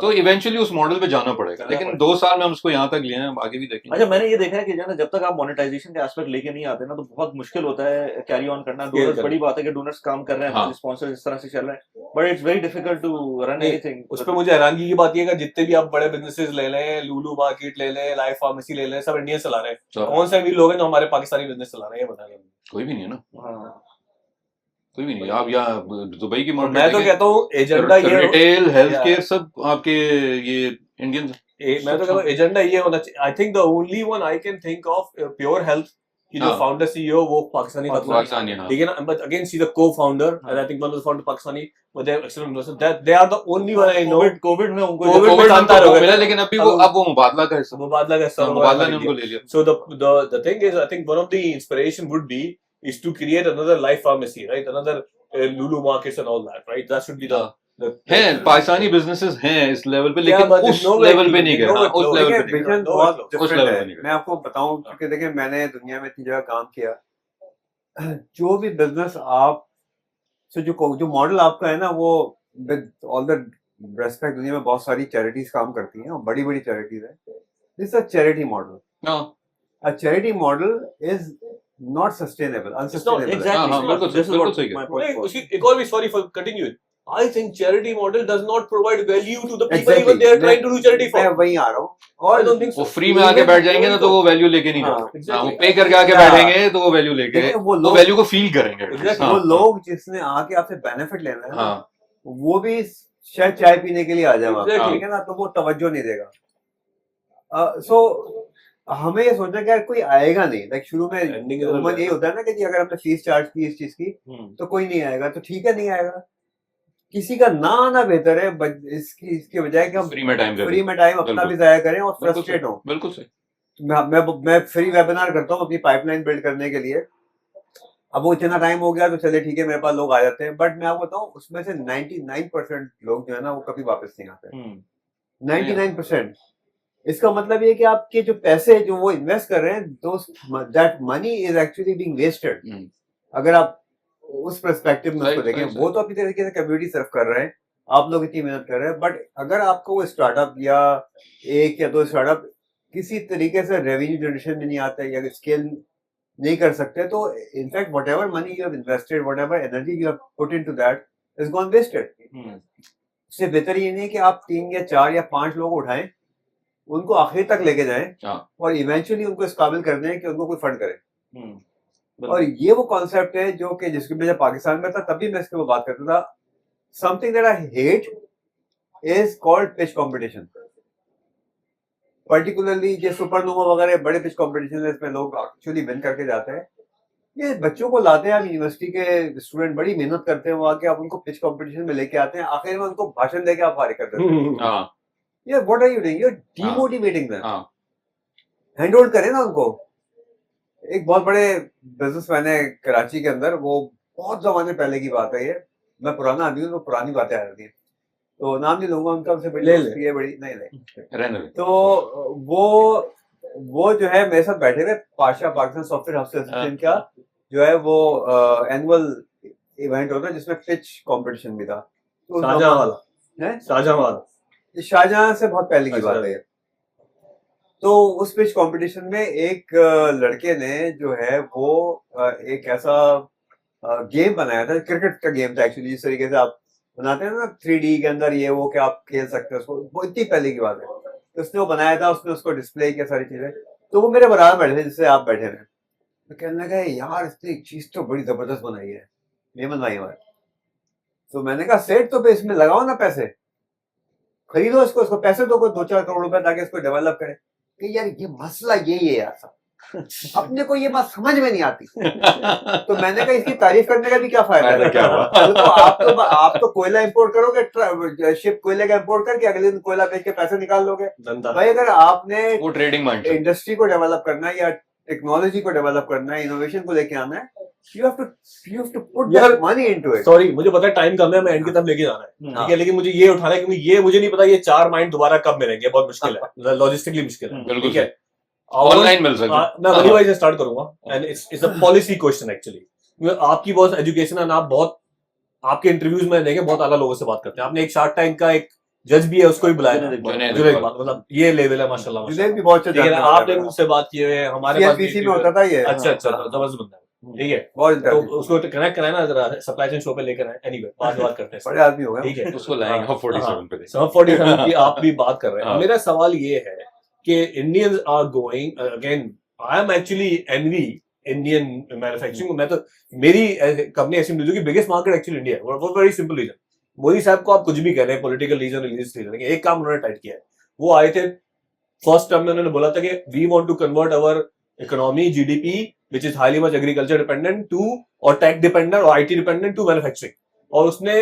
Speaker 4: तो इवेंचुअली उस मॉडल पे जाना पड़ेगा, लेकिन 2 साल में हम उसको यहाँ तक लिए हैं, आगे भी देखेंगे।
Speaker 1: अच्छा, मैंने ये देखा है कि जो है ना जब तक आप मोनेटाइजेशन के एस्पेक्ट लेके नहीं आते ना, तो बहुत मुश्किल होता है कैरी ऑन करना। डोनर्स, बड़ी बात है कि डोनर्स काम कर रहे हैं, स्पॉन्सर्स इस तरह से चल रहे हैं, but it's very difficult to run anything.
Speaker 3: उस पे मुझे हैरानगी की बात ये है कि जितने भी आप बड़े बिजनेसेस ले लें, लूलू मार्केट ले लें, लाइफ फार्मेसी ले लें, सब इंडियन चला रहे हैं। कौन से भी लोग हैं जो हमारे पाकिस्तानी बिजनेस चला रहे हैं, ये बताएं।
Speaker 4: कोई भी नहीं है ना, कोई भी नहीं। आप यहाँ दुबई की मार्केट,
Speaker 3: मैं तो कहता हूँ एजेंडा ये
Speaker 4: रिटेल, हेल्थ केयर, सब आपके ये इंडियन,
Speaker 3: मैं तो कहता हूँ एजेंडा ये होना चाहिए। आई think the only one I can think of pure health की जो फाउंडर CEO वो पाकिस्तानी था, लेकिन but again she the co-founder and I think one of the founder Pakistani, but they are excellent investors, that they are the only one I know।
Speaker 1: Covid में उनको
Speaker 3: Covid में शानदार हो
Speaker 4: मिला, लेकिन अभी वो मुबादला का हिस्सा,
Speaker 3: मुबादला ने
Speaker 4: उनको ले लिया।
Speaker 3: So the thing is, I think one of the inspiration would be is to create another life pharmacy, right? Another Lulu markets and all that, right? That should be the
Speaker 4: हैं पाकिस्तानी बिजनेसेस हैं इस level पे,
Speaker 3: Yeah,
Speaker 4: लेकिन
Speaker 3: but
Speaker 4: उस
Speaker 3: nowhere
Speaker 4: level पे
Speaker 3: close,
Speaker 4: नहीं गए,
Speaker 3: nowhere
Speaker 4: हाँ, उस
Speaker 3: close.
Speaker 4: लेवल
Speaker 2: देखिए
Speaker 4: पे नहीं गए।
Speaker 2: विजन
Speaker 3: No,
Speaker 2: बहुत
Speaker 3: no.
Speaker 4: उस
Speaker 2: डिफरेंट
Speaker 4: लेवल पे
Speaker 2: है।
Speaker 4: नहीं गए।
Speaker 2: मैं आपको बताऊं क्योंकि देखिए मैंने दुनिया में इतनी जगह काम किया, जो भी बिजनेस आप से जो मॉडल आपका है ना, वो विद ऑल द रेस्पेक्ट दुनिया में बहुत सारी चैरिटीज काम करती हैं और बड़ी बड़ी चैरिटीज है। This a charity model.
Speaker 4: हाँ
Speaker 2: A charity model is not sustainable, unsustainable.
Speaker 1: exactly.
Speaker 4: हाँ, हाँ, बिल्कुल
Speaker 1: This is
Speaker 4: बिल्कुल
Speaker 1: what
Speaker 4: सही कह
Speaker 1: my
Speaker 4: रहे
Speaker 1: point
Speaker 3: नहीं,
Speaker 1: was.
Speaker 3: उसकी एक और भी, sorry for cutting you. I think charity model does not provide value to the people
Speaker 2: Exactly.
Speaker 3: even they are trying to do charity
Speaker 2: मैं
Speaker 3: for.
Speaker 2: वहीं आ रहा हूँ।
Speaker 3: I
Speaker 2: और
Speaker 3: don't think
Speaker 4: वो
Speaker 3: so.
Speaker 4: फ्री में आके बैठ जाएंगे ना तो वो वैल्यू लेके नहीं
Speaker 2: हाँ,
Speaker 4: जाते।
Speaker 3: exactly.
Speaker 4: हाँ, वो पे करके आके
Speaker 2: Yeah.
Speaker 4: बैठेंगे तो वो वैल्यू लेके,
Speaker 2: देखिए
Speaker 4: वो
Speaker 2: लोग-
Speaker 4: वैल्यू को फील करेंगे।
Speaker 3: Exactly.
Speaker 2: वो
Speaker 4: हाँ,
Speaker 2: लोग जिसने आके आपसे बेनिफिट लेना है ना,
Speaker 4: हाँ,
Speaker 2: वो भी शायद चाय पीने के लिए आ जाए वहाँ पे,
Speaker 3: Exactly.
Speaker 2: ठीक है ना, तो वो तवज्जो नहीं देगा। सो हमें ये सोचना कि यार कोई आएगा नहीं, लाइक शुरू में
Speaker 3: Ending is
Speaker 2: उम्मीद
Speaker 3: a-
Speaker 2: यही होता है ना कि जी अगर हमने फीस चार्ज की इस चीज की तो कोई नहीं आएगा, तो ठीक है नहीं आएगा, किसी का ना आना बेहतर है इसके बजाय कि हम
Speaker 4: फ्री में टाइम
Speaker 2: फ्री में टाइम अपना
Speaker 4: बिल्कुल।
Speaker 2: भी जाया करें और
Speaker 4: बिल्कुल
Speaker 2: फ्रस्ट्रेट हो।
Speaker 4: बिल्कुल सही।
Speaker 2: मैं फ्री वेबिनार करता हूँ अपनी पाइपलाइन बिल्ड करने के लिए। अब वो इतना टाइम हो गया तो चले ठीक है, मेरे पास लोग आ जाते हैं, बट मैं आपको बताऊं उसमें से 99% लोग जो है ना वो कभी वापस नहीं आते। 99%। इसका मतलब ये कि आपके जो पैसे जो वो इन्वेस्ट कर रहे हैं, that money is actually being wasted. अगर आप उस पर्सपेक्टिव में उसको
Speaker 4: Right,
Speaker 2: देखें,
Speaker 4: right,
Speaker 2: वो तो अपनी तरीके से कम्युनिटी सर्व कर रहे हैं, आप लोग इतनी मेहनत कर रहे हैं, बट अगर आपको वो स्टार्टअप या एक या दो स्टार्टअप किसी तरीके से रेवेन्यू जनरेशन में नहीं आता या स्केल नहीं कर सकते, तो in fact whatever money you have invested, whatever energy you have put into that is gone wasted. उससे बेहतर ये नहीं कि आप 3 या 4 या 5 लोग उठाएं, उनको आखिर तक लेके जाएं
Speaker 4: हाँ।
Speaker 2: और इवेंचुअली उनको इस काबिल कर दें कि उनको कोई फंड करे। और ये वो कॉन्सेप्ट है जो कि जिसके मैं जब पाकिस्तान में था तभी मैं इसके ऊपर बात करता था। Something that I hate is called pitch competition, particularly जो सुपरनोवा वगैरह बड़े पिच कंपटीशन है, इसमें लोग एक्चुअली विन करके जाते हैं। ये बच्चों को लाते हैं, आप यूनिवर्सिटी के स्टूडेंट बड़ी मेहनत करते हैं, वहां के आप उनको पिच कंपटीशन में लेके आते हैं, आखिर में उनको भाषण देके आप फारिग कर देते हैं।
Speaker 4: हाँ,
Speaker 2: यार what are you doing, you are demotivating them.
Speaker 4: हाँ,
Speaker 2: हैंड होल्ड करें ना उनको। एक बहुत बड़े बिजनेसमैन है कराची के अंदर, वो बहुत जमाने पहले की बात है, ये मैं पुराना आदमी हूँ तो पुरानी बातें आ जाती हैं, तो नाम नहीं लूंगा उनका, उनसे बड़ी दोस्ती है, बड़ी नहीं
Speaker 4: रहने दे।
Speaker 2: तो वो जो है मेरे साथ बैठे हुए, Pasha Pakistan software house association का जो है वो एनुअल इवेंट होता है जिसमें पिच कंपटीशन भी था। तो
Speaker 3: शाहजहां वाला
Speaker 2: है,
Speaker 3: शाहजहां वाला,
Speaker 2: शाहजहां से बहुत पहले की
Speaker 3: अच्छा।
Speaker 2: बात है। तो उस पिच कंपटीशन में एक लड़के ने जो है वो एक ऐसा गेम बनाया था, क्रिकेट का गेम था एक्चुअली, जिस तरीके से आप बनाते हैं ना 3D के अंदर ये वो कि आप खेल सकते हैं उसको, वो इतनी पहले की बात है। तो उसने वो बनाया था, उसने उसको डिस्प्ले किया सारी चीजें, तो वो मेरे बराबर बैठे थे जिससे आप बैठे थे। तो कहने लगा यार इसने एक चीज तो बड़ी जबरदस्त बनाई है, ये बनवाई हमारे। तो मैंने कहा सेठ तो इसमें लगाओ ना पैसे, खरीदो इसको पैसे दो, 2-4 करोड़ रुपए ताकि इसको डेवलप करे। कि यार ये मसला यही है यार साहब, अपने को ये बात समझ में नहीं आती। तो मैंने कहा इसकी तारीफ करने का भी क्या फायदा है,
Speaker 4: क्या हुआ?
Speaker 2: तो आप तो कोयला इंपोर्ट करोगे, शिप कोयले का इंपोर्ट करके अगले दिन कोयला बेच के पैसे निकाल लोगे। भाई अगर आपने
Speaker 4: वो ट्रेडिंग माइंड
Speaker 2: इंडस्ट्री को डेवलप करना है या टेक्नोलॉजी को डेवलप करना है, इनोवेशन को लेके आना है, you have to put
Speaker 3: यार,
Speaker 2: that money into it।
Speaker 3: Sorry मुझे पता है टाइम कम है, मैं एंड की तरफ लेके जाना है, ठीक है, लेकिन मुझे ये उठाना है क्योंकि ये मुझे नहीं पता ये 4 माइंड दोबारा कब मिलेंगे, बहुत मुश्किल है, लॉजिस्टिकली मुश्किल है,
Speaker 4: बिल्कुल
Speaker 3: ठीक है।
Speaker 4: ऑनलाइन मिल सकता है।
Speaker 3: मैं वही वाइज से स्टार्ट करूंगा and it's a policy question actually. आपकी बहुत एजुकेशन है, आप बहुत आपके इंटरव्यूज में देखें बहुत आला लोगों से बात करते हैं। आपने एक शार्क टैंक का एक जज भी है, उसको भी बुलाया, जुनैद, मतलब ये लेवल है माशाल्लाह।
Speaker 2: जुनैद भी बहुत अच्छा
Speaker 3: ठीक है, आपने मुझसे बात किए हुए, हमारे पास
Speaker 2: CNBC में होता था ये।
Speaker 3: अच्छा जबरदस्त बंदा है, ठीक है,
Speaker 2: बहुत
Speaker 3: तो उसको कनेक्ट कराए ना जरा, सप्लाई चेन शो पे लेकर आए, एनीवे बात करते हैं,
Speaker 2: बड़े आदमी हो गए,
Speaker 3: ठीक है,
Speaker 4: उसको लाएंगे 47 पे।
Speaker 3: सब 47 की आप भी बात कर रहे हैं।
Speaker 4: हाँ।
Speaker 3: मेरा सवाल ये है कि Indians are going again, I am actually envy Indian manufacturing. मैं तो मेरी कंपनी ऐसी मिली की बिगेस्ट मार्केट एक्चुअली इंडिया है, वो वेरी सिंपल रीजन। मोदी साहब को आप कुछ भी कह रहे हैं, पॉलिटिकल रीजन, रिलीजियस रीजन, एक काम उन्होंने टाइट किया है। वो आए थे फर्स्ट टर्म में, उन्होंने बोला था कि we want to convert our economy GDP which is highly much agriculture dependent to और टेक डिपेंडेंट और आईटी डिपेंडेंट टू मैन्युफैक्चरिंग, और उसने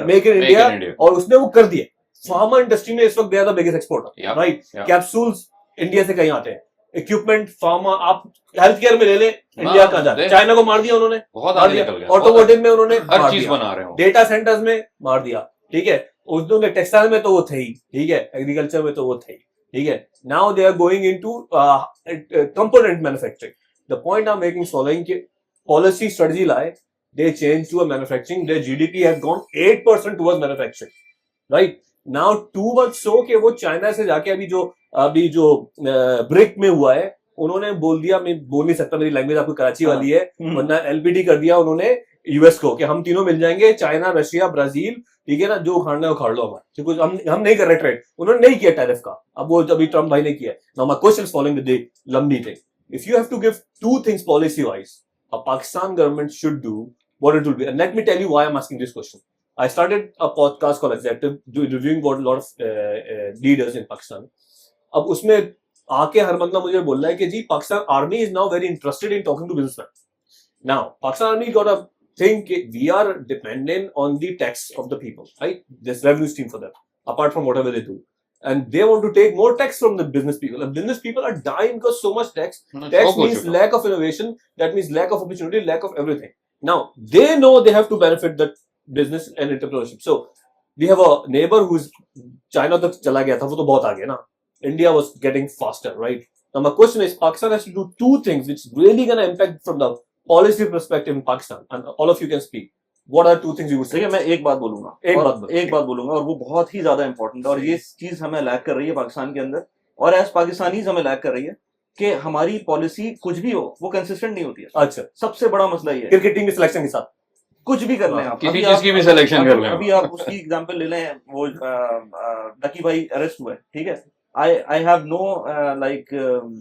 Speaker 3: मेक इन इंडिया, और उसने वो कर दिया। फार्मा इंडस्ट्री में इस वक्त they are the biggest exporter, right. Capsules India से कहीं आते हैं, इक्विपमेंट, फार्मा, आप हेल्थ केयर में ले ले, इंडिया का जाता है। चाइना को मार दिया उन्होंने,
Speaker 4: बहुत
Speaker 3: मार
Speaker 4: आगे
Speaker 3: दिया,
Speaker 4: निकल गया,
Speaker 3: ऑटोमोटिव में उन्होंने
Speaker 4: हर
Speaker 3: मार
Speaker 4: चीज
Speaker 3: दिया,
Speaker 4: बना रहे हो,
Speaker 3: डेटा सेंटर्स में मार दिया, ठीक है, उर्दू में टेक्सटाइल में तो वो थे ही, ठीक है, एग्रीकल्चर में तो वो थे ही, ठीक है. Now they are going into component manufacturing. The point I am making following कि पॉलिसी स्ट्रेटजी लाए, they changed to a manufacturing, their GDP has gone 8% towards manufacturing, right? Now too much so कि वो China से जाके अभी जो brick में हुआ है, उन्होंने बोल दिया, मैं बोल नहीं सकता, मेरी लैंग्वेज आपको कराची वाली है, वरना एलपीडी कर दिया उन्होंने यूएस को कि हम तीनों मिल जाएंगे, चाइना, रशिया, ब्राजील, ठीक है ना, जो उखाड़ना है उखाड़ लो हमारा, क्योंकि हम नहीं कर रहे ट्रेड. उन्होंने नहीं किया टैरिफ का, अब वो अभी ट्रम्प भाई ने किया. Now my question is following the लंबी thing. If you have to give two things policy wise, a Pakistan government should do, what it will be. And let me tell you why I'm asking this question. I started a podcast called Executive, reviewing what a lot of leaders in Pakistan. अब उसमें आके हर बंदा मुझे बोल रहा है कि जी Pakistan army is now very interested in talking to businessmen. Now Pakistan army got a thing कि we are dependent on the tax of the people, right? There's revenue stream for them, apart from whatever they do. And they want to take more tax from the business people. And business people are dying because so much tax. Tax means lack of innovation. That means lack of opportunity, lack of everything. Now, they know they have to benefit the business and entrepreneurship. So, we have a neighbor who's China tak chala gaya tha, wo to bahut aage na. India was getting faster, right? Now, my question is, Pakistan has to do two things which really going to impact from the policy perspective in Pakistan. And all of you can speak. What are two things you would say?
Speaker 1: देखिए, मैं एक बात बोलूंगा, एक बात बोलूंगा, और वो बहुत ही ज्यादा इंपॉर्टेंट है, और ये चीज हमें लैक कर रही है पाकिस्तान के अंदर, और एज पाकिस्तानीज हमें लैक कर रही है कि हमारी पॉलिसी कुछ भी हो वो कंसिस्टेंट नहीं होती है.
Speaker 3: अच्छा,
Speaker 1: सबसे बड़ा मसला ये है.
Speaker 3: क्रिकेट टीम के सिलेक्शन के साथ
Speaker 1: कुछ भी कर लें आप,
Speaker 4: किसी चीज की भी सिलेक्शन कर लें.
Speaker 1: अभी आप उसकी एग्जांपल ले लें, वो डकी भाई अरेस्ट हुआ है, ठीक है. I have no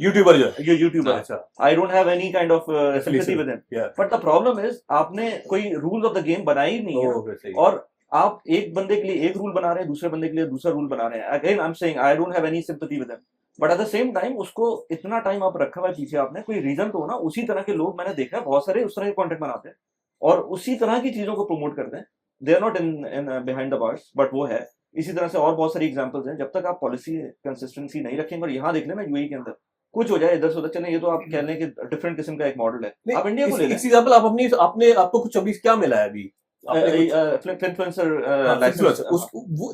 Speaker 3: यूट्यूबर जो
Speaker 1: ये यूट्यूबर,
Speaker 3: अच्छा,
Speaker 1: I don't have any kind of sympathy with him.
Speaker 3: Yeah.
Speaker 1: But the problem is आपने कोई रूल ऑफ द गेम बनाई ही नहीं है, और आप एक बंदे के लिए एक रूल बना रहे हैं, दूसरे बंदे के लिए दूसरा रूल बना रहे हैं. Again I am saying I don't have any sympathy with him, but at the same time उसको इतना टाइम आप रखा हुआ है पीछे आपने, कोई रीजन तो हो ना. उसी तरह के लोग मैंने देखा है, बहुत सारे उस तरह के कंटेंट बनाते हैं और उसी तरह की चीजों को प्रमोट करते हैं. They are not in behind the bars, but वो है. इसी तरह से और बहुत सारी एग्जांपल्स हैं. जब तक आप पॉलिसी कंसिस्टेंसी नहीं रखेंगे, और यहाँ देख लेना यूएई के अंदर कुछ हो जाए इधर से उधर चले, ये तो आप कह लें कि डिफरेंट किस्म का एक मॉडल है. आप इंडिया को ले लें,
Speaker 3: एग्जांपल आप अपनी आपने आपको कुछ अभी क्या मिला है अभी
Speaker 1: influencer licence,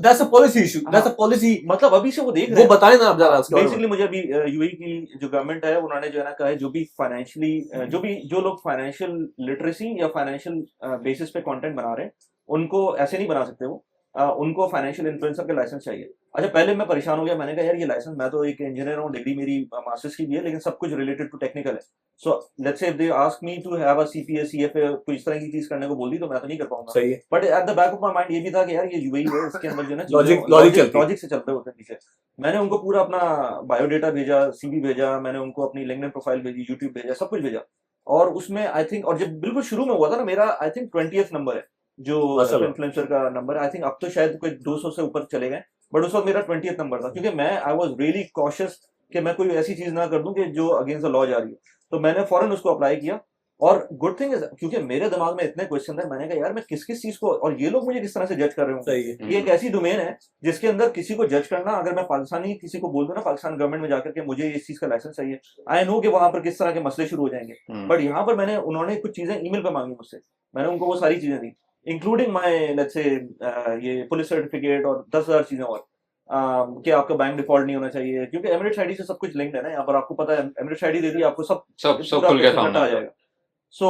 Speaker 3: that's a policy issue, that's a policy,
Speaker 1: मतलब अभी से वो देख रहे हैं.
Speaker 3: वो बताएं ना आप जरा उसके बारे में.
Speaker 1: बेसिकली मुझे अभी यूएई की जो गवर्नमेंट है उन्होंने जो है ना कहा है, जो भी फाइनेंशियली जो लोग फाइनेंशियल लिटरेसी या फाइनेंशियल बेसिस पे कंटेंट बना रहे हैं, उनको ऐसे नहीं बना सकते वो. उनको फाइनेंशियल इन्फ्लुएंसर के लाइसेंस चाहिए. अच्छा, पहले मैं परेशान हो गया, मैंने कहा यार ये लाइसेंस, मैं तो एक इंजीनियर हूँ, डिग्री मेरी मास्टर्स की भी है, लेकिन सब कुछ रिलेटेड टू टेक्निकल है. So let's say if they ask me to have a CPA CFA कोई इस तरह की चीज करने को बोल दी तो मैं तो नहीं कर पाऊंगा.
Speaker 3: सही है.
Speaker 1: But at the back of my mind ये भी था कि यार ये यूएई है, इसके अंदर जो है ना लॉजिक से चलते होते हैं पीछे. मैंने उनको पूरा अपना बायोडेटा भेजा, सीवी भेजा, मैंने उनको अपनी लिंक्डइन प्रोफाइल भेजी, यूट्यूब भेजा, सब कुछ भेजा. और उसमें आई थिंक, और जब बिल्कुल शुरू में हुआ था ना, मेरा आई थिंक 20th नंबर है जो इन्फ्लुएंसर का नंबर. आई थिंक अब तो शायद कोई 200 से ऊपर चले गए, बट उस वक्त मेरा 20th नंबर था, क्योंकि मैं आई वाज रियली कॉशियस कि मैं कोई ऐसी चीज ना कर दूं कि जो अगेंस्ट द लॉ जा रही है. तो मैंने फौरन उसको अप्लाई किया, और गुड थिंग इज क्योंकि मेरे दिमाग में इतने क्वेश्चन थे, मैंने कहा यार मैं किस किस चीज को, और ये लोग मुझे किस तरह से जज कर रहे हो. ये एक ऐसी डोमेन है जिसके अंदर किसी को जज करना, अगर मैं पाकिस्तानी किसी को बोल दूं ना, पाकिस्तान गवर्नमेंट में जाकर के मुझे इस चीज का लाइसेंस चाहिए, आई नो कि वहां पर किस तरह के मसले शुरू हो जाएंगे. बट यहाँ पर उन्होंने कुछ चीजें ईमेल पे मांगी मुझसे, मैंने उनको वो सारी चीजें दी, इंक्लूडिंग माई लेट्स से ये पुलिस सर्टिफिकेट और 10,000 चीजें और, कि आपका बैंक डिफॉल्ट नहीं होना चाहिए, क्योंकि एमिरेट्स आईडी से सब कुछ लिंक्ड है ना. यहाँ पर आपको पता है एमिरेट्स आईडी दे दी, आपको सब
Speaker 4: खुल के सामने
Speaker 1: आ जाएगा. सो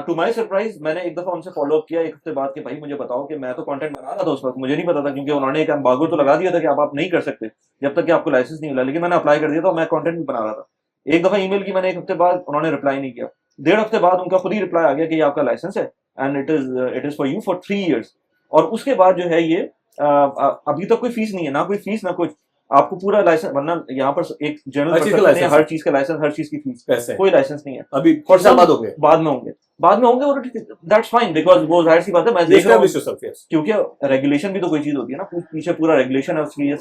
Speaker 1: टू माय सरप्राइज मैंने एक दफा उनसे फॉलो अप किया एक हफ्ते बाद कि भाई मुझे बताओ, कि मैं तो कंटेंट बना रहा था उस वक्त, मुझे नहीं पता था, क्योंकि उन्होंने एक एम्बार्गो तो लगा दिया था कि आप नहीं कर सकते जब तक कि आपको लाइसेंस नहीं मिला. लेकिन मैंने अप्लाई कर दिया था, मैं कंटेंट भी बना रहा था. एक दफा ईमेल की मैंने, एक हफ्ते बाद उन्होंने रिप्लाई नहीं किया. 1.5 हफ्ते बाद उनका खुद ही रिप्लाई आ गया कि ये आपका लाइसेंस है and it is for you for 3 years. और उसके बाद जो है ये अभी तक कोई फीस नहीं है, ना कोई फीस ना कुछ, आपको पूरा लाइसेंस, वरना यहाँ पर एक जनरल हर चीज का लाइसेंस, हर चीज की फीस, कोई लाइसेंस नहीं है.
Speaker 3: अभी बाद में होंगे और
Speaker 1: दैट्स फाइन, बिकॉज वो जाहिर सी बात है, मैं देख रहा हूँ, क्योंकि रेगुलेशन भी तो कोई चीज होती है ना, पीछे पूरा रेगुलेशन है उसकी,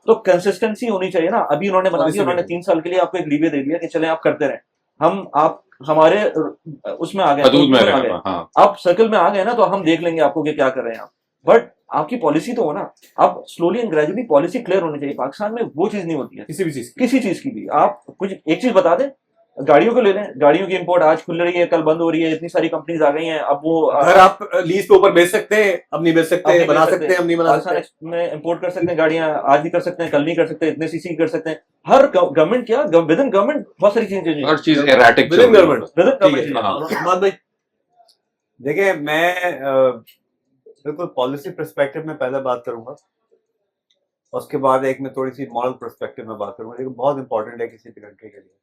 Speaker 1: तो कंसिस्टेंसी होनी चाहिए ना. अभी उन्होंने बना दिया, उन्होंने 3 साल के लिए आपको एक लीवे दे दिया कि चले आप करते रहे, हम आप हमारे उसमें आ गए, आप सर्कल में आ गए ना, तो हम देख लेंगे आपको कि क्या कर रहे हैं आप. बट आपकी पॉलिसी तो हो ना. अब slowly and gradually policy clear होनी चाहिए. पाकिस्तान में वो चीज नहीं होती है किसी चीज की भी. आप कुछ एक चीज बता दें, गाड़ियों को ले लें, गाड़ियों की इंपोर्ट आज खुल रही है, कल बंद हो रही है, इतनी सारी कंपनीज आ गई हैं, अब वो
Speaker 3: घर आप लीज पे ऊपर बेच सकते हैं, अब नहीं बेच सकते, बना सकते हैं, अब नहीं बना
Speaker 1: पाकिस्तान
Speaker 3: सकते।
Speaker 1: में इंपोर्ट कर सकते हैं गाड़ियां, आज भी कर सकते हैं, कल नहीं कर सकते, इतने सीसी कर सकते हैं। हर गवर्नमेंट क्या विद इन गवर्नमेंट बहुत सारी चीजें
Speaker 4: हर चीज erratic
Speaker 3: with in government.
Speaker 1: With in
Speaker 3: ठीक है,
Speaker 1: गवर्नमेंट।
Speaker 3: अहमद भाई।
Speaker 2: देखिए मैं बिल्कुल पॉलिसी पर्सपेक्टिव में पहले बात करूंगा, उसके बाद एक मैं थोड़ी सी मॉरल पर्सपेक्टिव में बात करूंगा, लेकिन बहुत इंपॉर्टेंट है किसी भी कंट्री के लिए।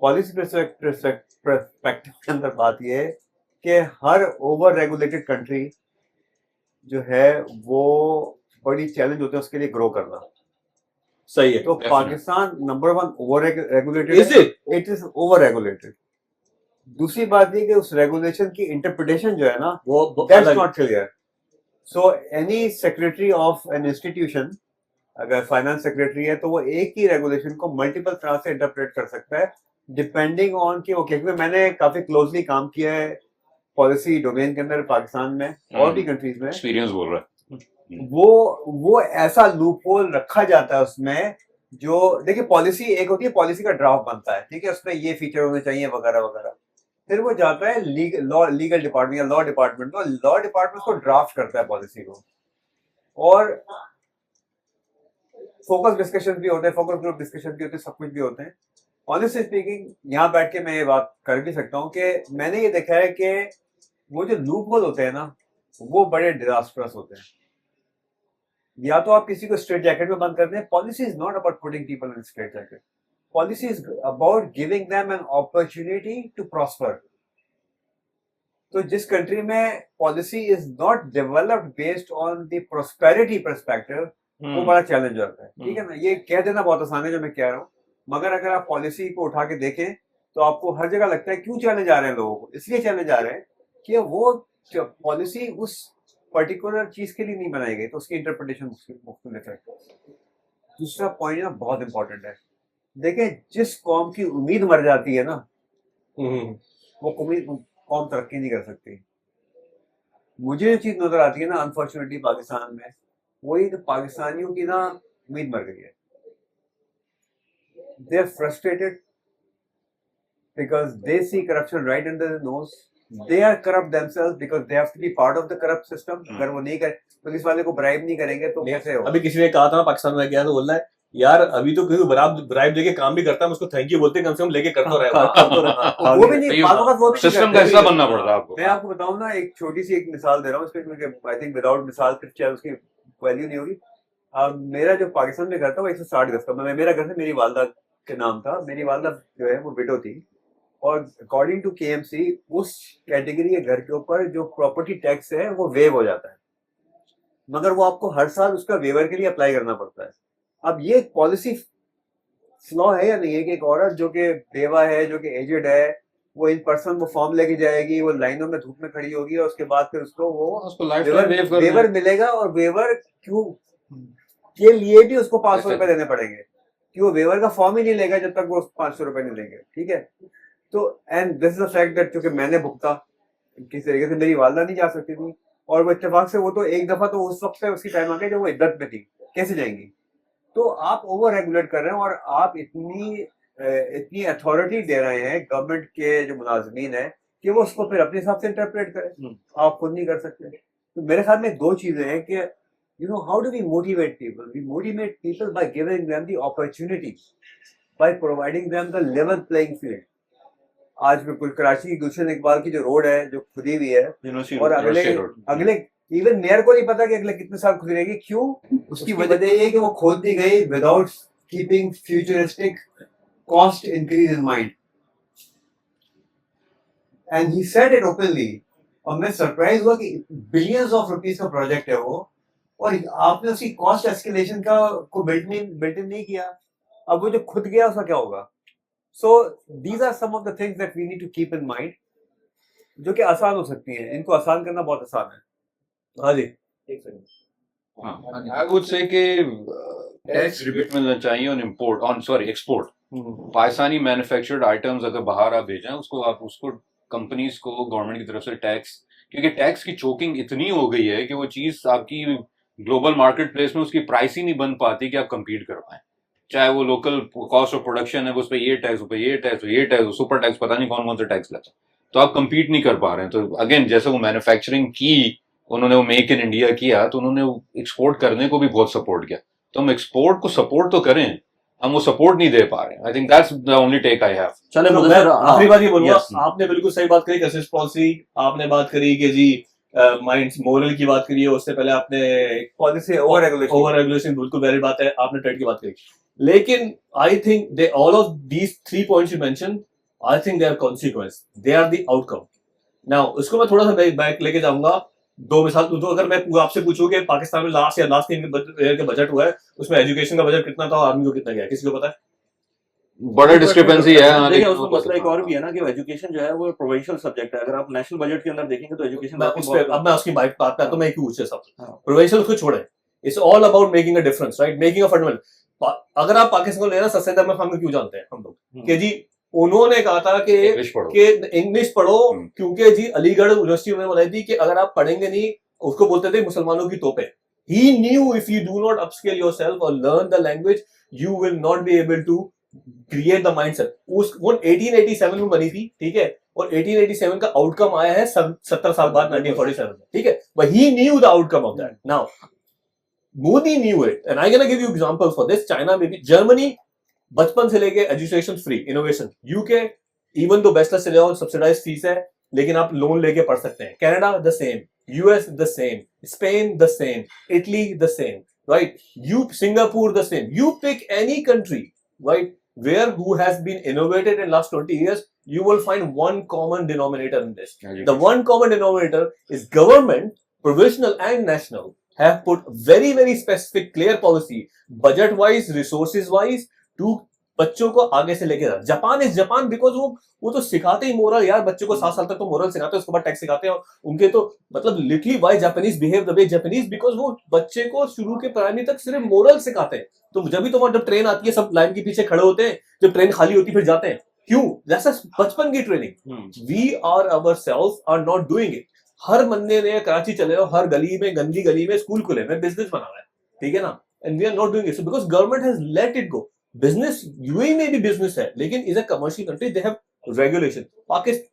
Speaker 2: पॉलिसी पर्सपेक्टिव के अंदर बात यह है कि हर ओवर रेगुलेटेड कंट्री जो है वो बड़ी चैलेंज होते हैं उसके लिए ग्रो करना।
Speaker 3: सही है।
Speaker 2: तो
Speaker 4: Definitely.
Speaker 2: Pakistan number 1 over regulated
Speaker 3: Is it?
Speaker 2: It is over regulated. दूसरी बात ये कि उस रेगुलेशन की इंटरप्रिटेशन जो है ना,
Speaker 3: वो
Speaker 2: दैट्स
Speaker 3: अलग-
Speaker 2: not clear. So any secretary of an institution, अगर फाइनेंस सेक्रेटरी है तो वो एक ही रेगुलेशन को मल्टीपल तरह से इंटरप्रेट कर सकता है डिपेंडिंग ऑन कि वो, क्योंकि मैंने काफी क्लोजली काम किया है पॉलिसी डोमेन के अंदर पाकिस्तान में और भी कंट्रीज में।
Speaker 4: एक्सपीरियंस बोल रहा है।
Speaker 2: वो ऐसा लूप होल रखा जाता है उसमें, जो देखिए पॉलिसी एक होती है, पॉलिसी का ड्राफ्ट बनता है, ठीक है, उसमें ये फीचर होने चाहिए वगैरह वगैरह, फिर वो जाता है लीगल डिपार्टमेंट या लॉ डिपार्टमेंट में, लॉ डिपार्टमेंट उसको ड्राफ्ट करता है पॉलिसी को, और फोकस डिस्कशन भी होते हैं, फोकस ग्रुप डिस्कशन भी होते हैं, सब कुछ भी होते हैं। ऑनेस्टली स्पीकिंग यहाँ बैठ के मैं ये बात कर भी सकता हूँ कि मैंने ये देखा है कि वो जो लूप होल होते हैं ना, वो बड़े डिजास्टरस होते हैं। या तो आप किसी को स्ट्रेट जैकेट में बंद कर दें, policy is not about putting people in straitjacket, policy is about giving them an opportunity to prosper. तो जिस कंट्री में policy is not developed based on the prosperity perspective, वो बड़ा चैलेंज होता है, ठीक है ना। ये कह देना बहुत आसान है जो मैं कह रहा हूँ, मगर अगर आप पॉलिसी को उठा के देखें तो आपको हर जगह लगता है क्यों चैलेंज आ रहे हैं लोगों को, इसलिए चैलेंज आ रहे हैं कि वो पॉलिसी उस पर्टिकुलर चीज के लिए नहीं बनाई गई, तो उसकी इंटरप्रिटेशन मुख्तलिफ है। दूसरा पॉइंट ना बहुत इंपॉर्टेंट है, देखें जिस कौम की उम्मीद मर जाती है ना, वो कौम तरक्की नहीं कर सकती। मुझे जो चीज नजर आती है ना अनफॉर्चुनेटली पाकिस्तान में, वही तो पाकिस्तानियों की ना उम्मीद मर गई है। They are frustrated because they see corruption right under their nose. They are corrupt themselves because they have to be part of the corrupt system. अगर वो नहीं करे, पुलिस वाले को ब्राइब नहीं करेंगे तो कैसे हो?
Speaker 3: अभी किसी ने कहा था ना पाकिस्तान में गया तो बोल रहा है यार अभी तो कोई ब्राइब देके काम भी करता है, उसको थैंक यू बोलते हैं, कम से कम लेके करता रहे।
Speaker 2: वो भी नहीं, बालों का वो भी नहीं
Speaker 4: सिस्टम का
Speaker 2: करते।
Speaker 4: हिस्सा बनना पड़ता है आपको।
Speaker 2: मैं आपको बताऊं ना, एक छोटी सी एक मिसाल दे रहा हूँ इस पे, आई थिंक विदाउट मिसाल फिर चाहे उसकी वैल्यू नहीं होगी। मेरा जो पाकिस्तान में घर था वो 160 गज का, मेरा घर से मेरी वालदा के नाम था, मेरी वालदा जो है वो विडो थी, और अकॉर्डिंग टू केएमसी उस कैटेगरी के घर के ऊपर जो प्रॉपर्टी टैक्स है वो वेव हो जाता है, मगर वो आपको हर साल उसका वेवर के लिए अप्लाई करना पड़ता है। अब ये पॉलिसी फ्लॉ है या नहीं है कि एक औरत जो कि बेवा है, जो कि एजेड है, वो इन पर्सन वो फॉर्म लेके जाएगी, वो लाइनों में धूप में खड़ी होगी, और उसके बाद फिर उसको वो
Speaker 4: उसको लाइफ
Speaker 2: वेवर मिलेगा, और वेवर क्यों के लिए भी उसको 500 रुपए देने पड़ेंगे, कि वो वेवर का फॉर्म ही नहीं लेगा जब तक वो 500 रुपए नहीं देंगे, ठीक है। तो and this is the fact that क्योंकि मैंने भुगता, किस तरीके से मेरी वालदा नहीं जा सकती थी, और वो इत्तेफाक से वो तो एक दफा तो उस वक्त पे उसकी टाइम आ गई जब वो इद्दत में थी, कैसे जाएंगी। तो आप ओवर रेगुलेट कर रहे हैं, और आप इतनी अथॉरिटी दे रहे हैं गवर्नमेंट के जो मुलाजमीन है कि वो उसको फिर अपने हिसाब से इंटरप्रेट करें, आप खुद नहीं कर सकते। तो मेरे ख्याल में दो चीजें हैं कि you know, how do we motivate people? We motivate people by giving them the opportunity, by providing them the level playing field. आज बिल्कुल कराची की गुलशन इकबाल की जो रोड है जो खुदी हुई है, और अगले इवन मेयर को नहीं पता कि अगले कितने साल खुदी रहेगी, क्यों? उसकी वजह ये है कि वो खोद दी गई without keeping futuristic cost increase in mind, and he said it openly. और मैं सरप्राइज हुआ कि बिलियंस ऑफ रुपीस का प्रोजेक्ट है वो, और आपने उसकी कॉस्ट एस्केलेशन का को बिल्ट इन नहीं किया। अब वो जो खुद गया उसका क्या होगा? So these are some of the things that we need to keep in mind, जो कि आसान हो सकती हैं, इनको आसान करना बहुत आसान है। हाँ जी, एक सेकंड।
Speaker 4: आई वुड से कि टैक्स रिबेट मिलना चाहिए on import, on sorry export. Pakistani manufactured items अगर बाहर आप भेजें उसको कंपनीज को गवर्नमेंट की तरफ से टैक्स, क्योंकि टैक्स की चोकिंग इतनी हो गई है कि वो चीज आपकी ग्लोबल मार्केट प्लेस में उसकी प्राइस ही नहीं बन पाती कि आप कम्पीट कर पाए। चाहे वो लोकल कॉस्ट ऑफ प्रोडक्शन है, उस पर ये टैक्स, उस पर ये टैक्स, ये टैक्स, सुपर टैक्स, पता नहीं कौन कौन से टैक्स लेता, तो आप compete नहीं कर पा रहे हैं। तो अगेन जैसे वो मैन्युफैक्चरिंग की, उन्होंने वो मेक इन इंडिया किया, तो उन्होंने एक्सपोर्ट करने को भी बहुत सपोर्ट किया। तो हम एक्सपोर्ट को सपोर्ट तो करें, हम वो सपोर्ट नहीं दे पा रहे हैं। I think that's the only take I have.
Speaker 1: चले
Speaker 3: तो मैं
Speaker 1: मुदस्सिर, हाँ,
Speaker 3: आखिरी बात ये बोलूंगा,
Speaker 1: yes.
Speaker 3: आपने बिल्कुल सही बात करी, कंसेस पॉलिसी आपने बात करी कि जी माइंड मोरल की बात करी है, उससे पहले आपने
Speaker 2: policy over regulation
Speaker 3: over regulation, बिल्कुल वैलिड बात है, आपने ट्रेड की बात करी। लेकिन I think they all of these 3 points you mention, I think they are consequence, they are the outcome. Now उसको मैं थोड़ा सा बैक लेके जाऊंगा, 2 मिसाल। तो अगर मैं आपसे पूछूं कि पाकिस्तान में लास्ट ईयर के बजट हुआ है, उसमें एजुकेशन का बजट कितना था और आर्मी को कितना गया, किसी को पता है?
Speaker 4: बड़ा डिस्क्रिपेंसी है। हाँ,
Speaker 1: देखिए
Speaker 4: लेकिन
Speaker 1: उसमें
Speaker 4: वो
Speaker 1: मसला एक
Speaker 4: तो-
Speaker 1: और भी है ना कि एजुकेशन जो है वो प्रोविंशियल सब्जेक्ट है। अगर आप नेशनल बजट के अंदर देखेंगे तो एजुकेशन
Speaker 3: मैं उस पे अब मैं उसकी बात करता हूं, तो मैं क्यों पूछे सब
Speaker 1: हाँ।
Speaker 3: प्रोविंशियल उसको छोड़े, it's all about making a difference, right, making a fundamental. अगर आप पाकिस्तान को लेना, सर अहमद खान को क्यों जानते हैं हम लोग कि जी उन्होंने कहा था कि
Speaker 4: इंग्लिश पढ़ो।
Speaker 3: इंग्लिश पढ़ो, क्योंकि जी अलीगढ़ यूनिवर्सिटी उन्होंने बताई थी कि अगर आप पढ़ेंगे नहीं, उसको बोलते थे मुसलमानों की तोपे। He knew if you do not upskill yourself or learn the language, you will not be able to create the mindset। वो 1887 में बनी थी, ठीक है, और 1887 का आउटकम आया है 70 साल बाद 1947 में, ठीक है, but he knew the outcome of that। Now Modi knew it, and I'm gonna give you examples for this। China में भी, जर्मनी बचपन से लेके education free, innovation. UK even though bachelor से जाओ सब्सिडाइज फीस है, लेकिन आप लोन लेके पढ़ सकते हैं। Canada the same, US the same, Spain the same, Italy the same, right, you Singapore the same. You pick any country, right, where who has been innovated in last 20 years, you will find one common denominator in this. The one common denominator is government, provisional and national, have put very very specific clear policy, budget wise, resources wise, to बच्चों को आगे से लेके जाना। Japan is Japan because वो तो सिखाते ही moral यार, बच्चों को 7 साल तक तो मोरल सिखाते हैं, उसके बाद टैक्स सिखाते हैं। उनके तो मतलब literally why Japanese behave the way Japanese, because वो बच्चे को शुरू के प्राइमरी तक सिर्फ मोरल सिखाते हैं। तो जब भी जब ट्रेन आती है, सब लाइन के पीछे खड़े होते हैं, जब ट्रेन खाली होती है फिर जाते हैं, क्यों? जैसा बचपन की training. We are ourselves are not doing it. हर बंदे ने कराची चले जाओ, हर गली में, गंदी गली में स्कूल खुले में, बिजनेस बना रहा है, ठीक है ना, and we are not doing it because government has let it go. Business UAE में भी बिजनेस है, लेकिन is a commercial country, they have regulation. Pakistan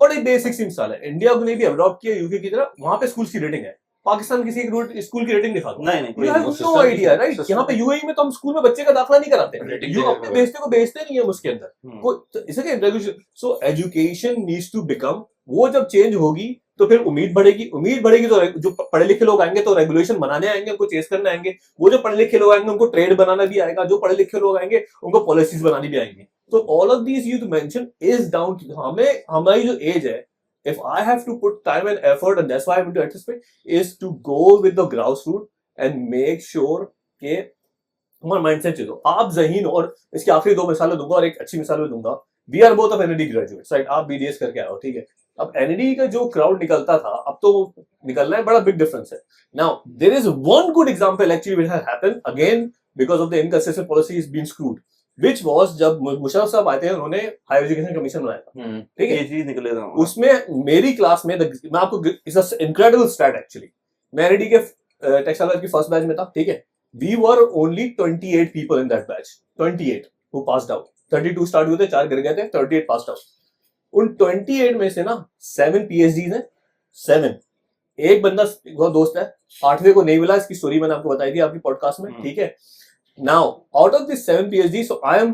Speaker 3: बड़े बेसिक सी मिसाल है, इंडिया को ने भी अडॉप्ट किया यूके की तरह, वहां पे स्कूल की रेटिंग है। पाकिस्तान किसी स्कूल की रेटिंग दिखा दो,
Speaker 1: नहीं,
Speaker 3: you have no idea, right. यहाँ पे यूएई में तो हम स्कूल में बच्चे का दाखिला नहीं कराते, यू अपने बेचते को बेचते नहीं है उसके अंदर। इसके regulation, so education needs to become, वो जब चेंज होगी तो फिर उम्मीद बढ़ेगी तो जो पढ़े लिखे लोग आएंगे तो रेगुलेशन बनाने आएंगे, उनको चेस करने आएंगे। वो जो पढ़े लिखे लोग आएंगे उनको ट्रेड बनाना भी आएगा, जो पढ़े लिखे लोग आएंगे उनको पॉलिसीज बनानी भी आएंगी। तो all of these you mention is down to हमें, हमारी जो एज है, if I have to put time and effort, and that's why I'm into anticipate, is to go with the grassroots and make sure कि हमारा mindset change हो। आप ज़हीन, और इसकी आखिरी 2 मिसालें दूंगा और एक अच्छी मिसाल भी दूंगा। We are both of NED graduates, right, आप बीडीएस करके आए हो, ठीक है। अब एनईडी का जो क्राउड निकलता था, अब तो निकलना है, बड़ा बिग डिफरेंस है। Now there is one good example actually which has happened again because of the inconsistent policies being screwed, which was जब मुशर्रफ साहब आए थे, उन्होंने हायर एजुकेशन कमीशन बनाया था, ठीक है,
Speaker 1: ये चीज निकले था
Speaker 3: उसमें मेरी क्लास में मैं आपको इट्स इनक्रेडिबल स्टैट एक्चुअली, मैं एनईडी के टेक्सटाइल की फर्स्ट बैच में था, ठीक है, we were only 28 people in that batch, 28 who passed out, 32 start हुए थे, 4 गिर गए थे, 38 पास्ड आउट। उन 28 में से ना 7 पीएचडीज हैं, 7। एक बंदा बहुत दोस्त है, 8वें को नहीं मिला, इसकी स्टोरी मैंने आपको बताई थी आपकी पॉडकास्ट में, ठीक है। Now, out of these 7 PhDs, so I am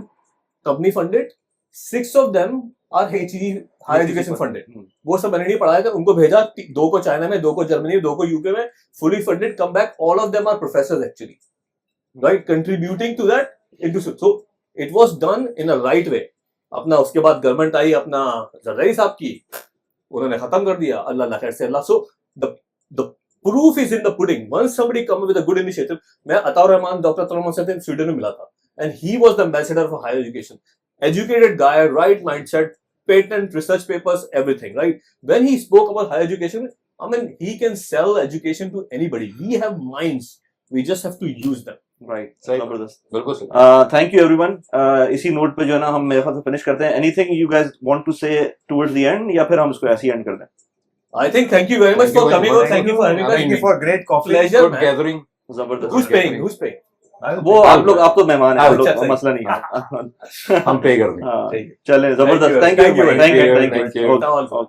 Speaker 3: company funded. 6 of them are HEG, higher education funded. वो सब मैंने नहीं पढ़ाया था, उनको भेजा, 2 को चाइना में, 2 को जर्मनी, 2 को यूके में, fully funded, come back. All of them are professors actually, right? Contributing to that into so it was done in a right way. अपना उसके बाद गवर्नमेंट आई, अपना जरदारी साहब की, उन्होंने खत्म कर दिया, अल्लाह खैर से अल्लाह। So the proof is in the pudding. Once somebody come with a good initiative, मैं अताउर रहमान, डॉक्टर अताउर रहमान से स्वीडन में मिला था, and he was the ambassador for higher education. Educated guy, right mindset, patent, research papers, everything, right? When he spoke about higher education, I mean, he can sell education to anybody. We have minds, we just have to use them.
Speaker 1: Right,
Speaker 4: सही,
Speaker 1: जबरदस्त,
Speaker 4: बिल्कुल सही।
Speaker 1: Thank you everyone. इसी note पे जो है ना हम मेरे ख्याल से फिनिश करते हैं। Anything you guys want to say towards the end, या फिर हम इसको ऐसे ही एंड कर दें?
Speaker 3: I think thank you very much for coming. Thank you for having us.
Speaker 2: Thank you for great coffee.
Speaker 3: Pleasure,
Speaker 4: Good
Speaker 3: man.
Speaker 4: gathering.
Speaker 1: जबरदस्त।
Speaker 3: Who's paying?
Speaker 1: वो आप लोग, आप तो मेहमान हैं, आप लोग,
Speaker 2: अच्छा, सही।
Speaker 1: मसला नहीं है।
Speaker 4: हम पे कर देंगे।
Speaker 1: हाँ,
Speaker 2: ठीक है।
Speaker 1: चले, जबरदस्त,
Speaker 2: Thank you,
Speaker 1: thank you,
Speaker 2: thank you,
Speaker 1: thank you,
Speaker 4: thank you,
Speaker 1: thank
Speaker 4: thank
Speaker 1: you,
Speaker 4: you.
Speaker 1: Okay.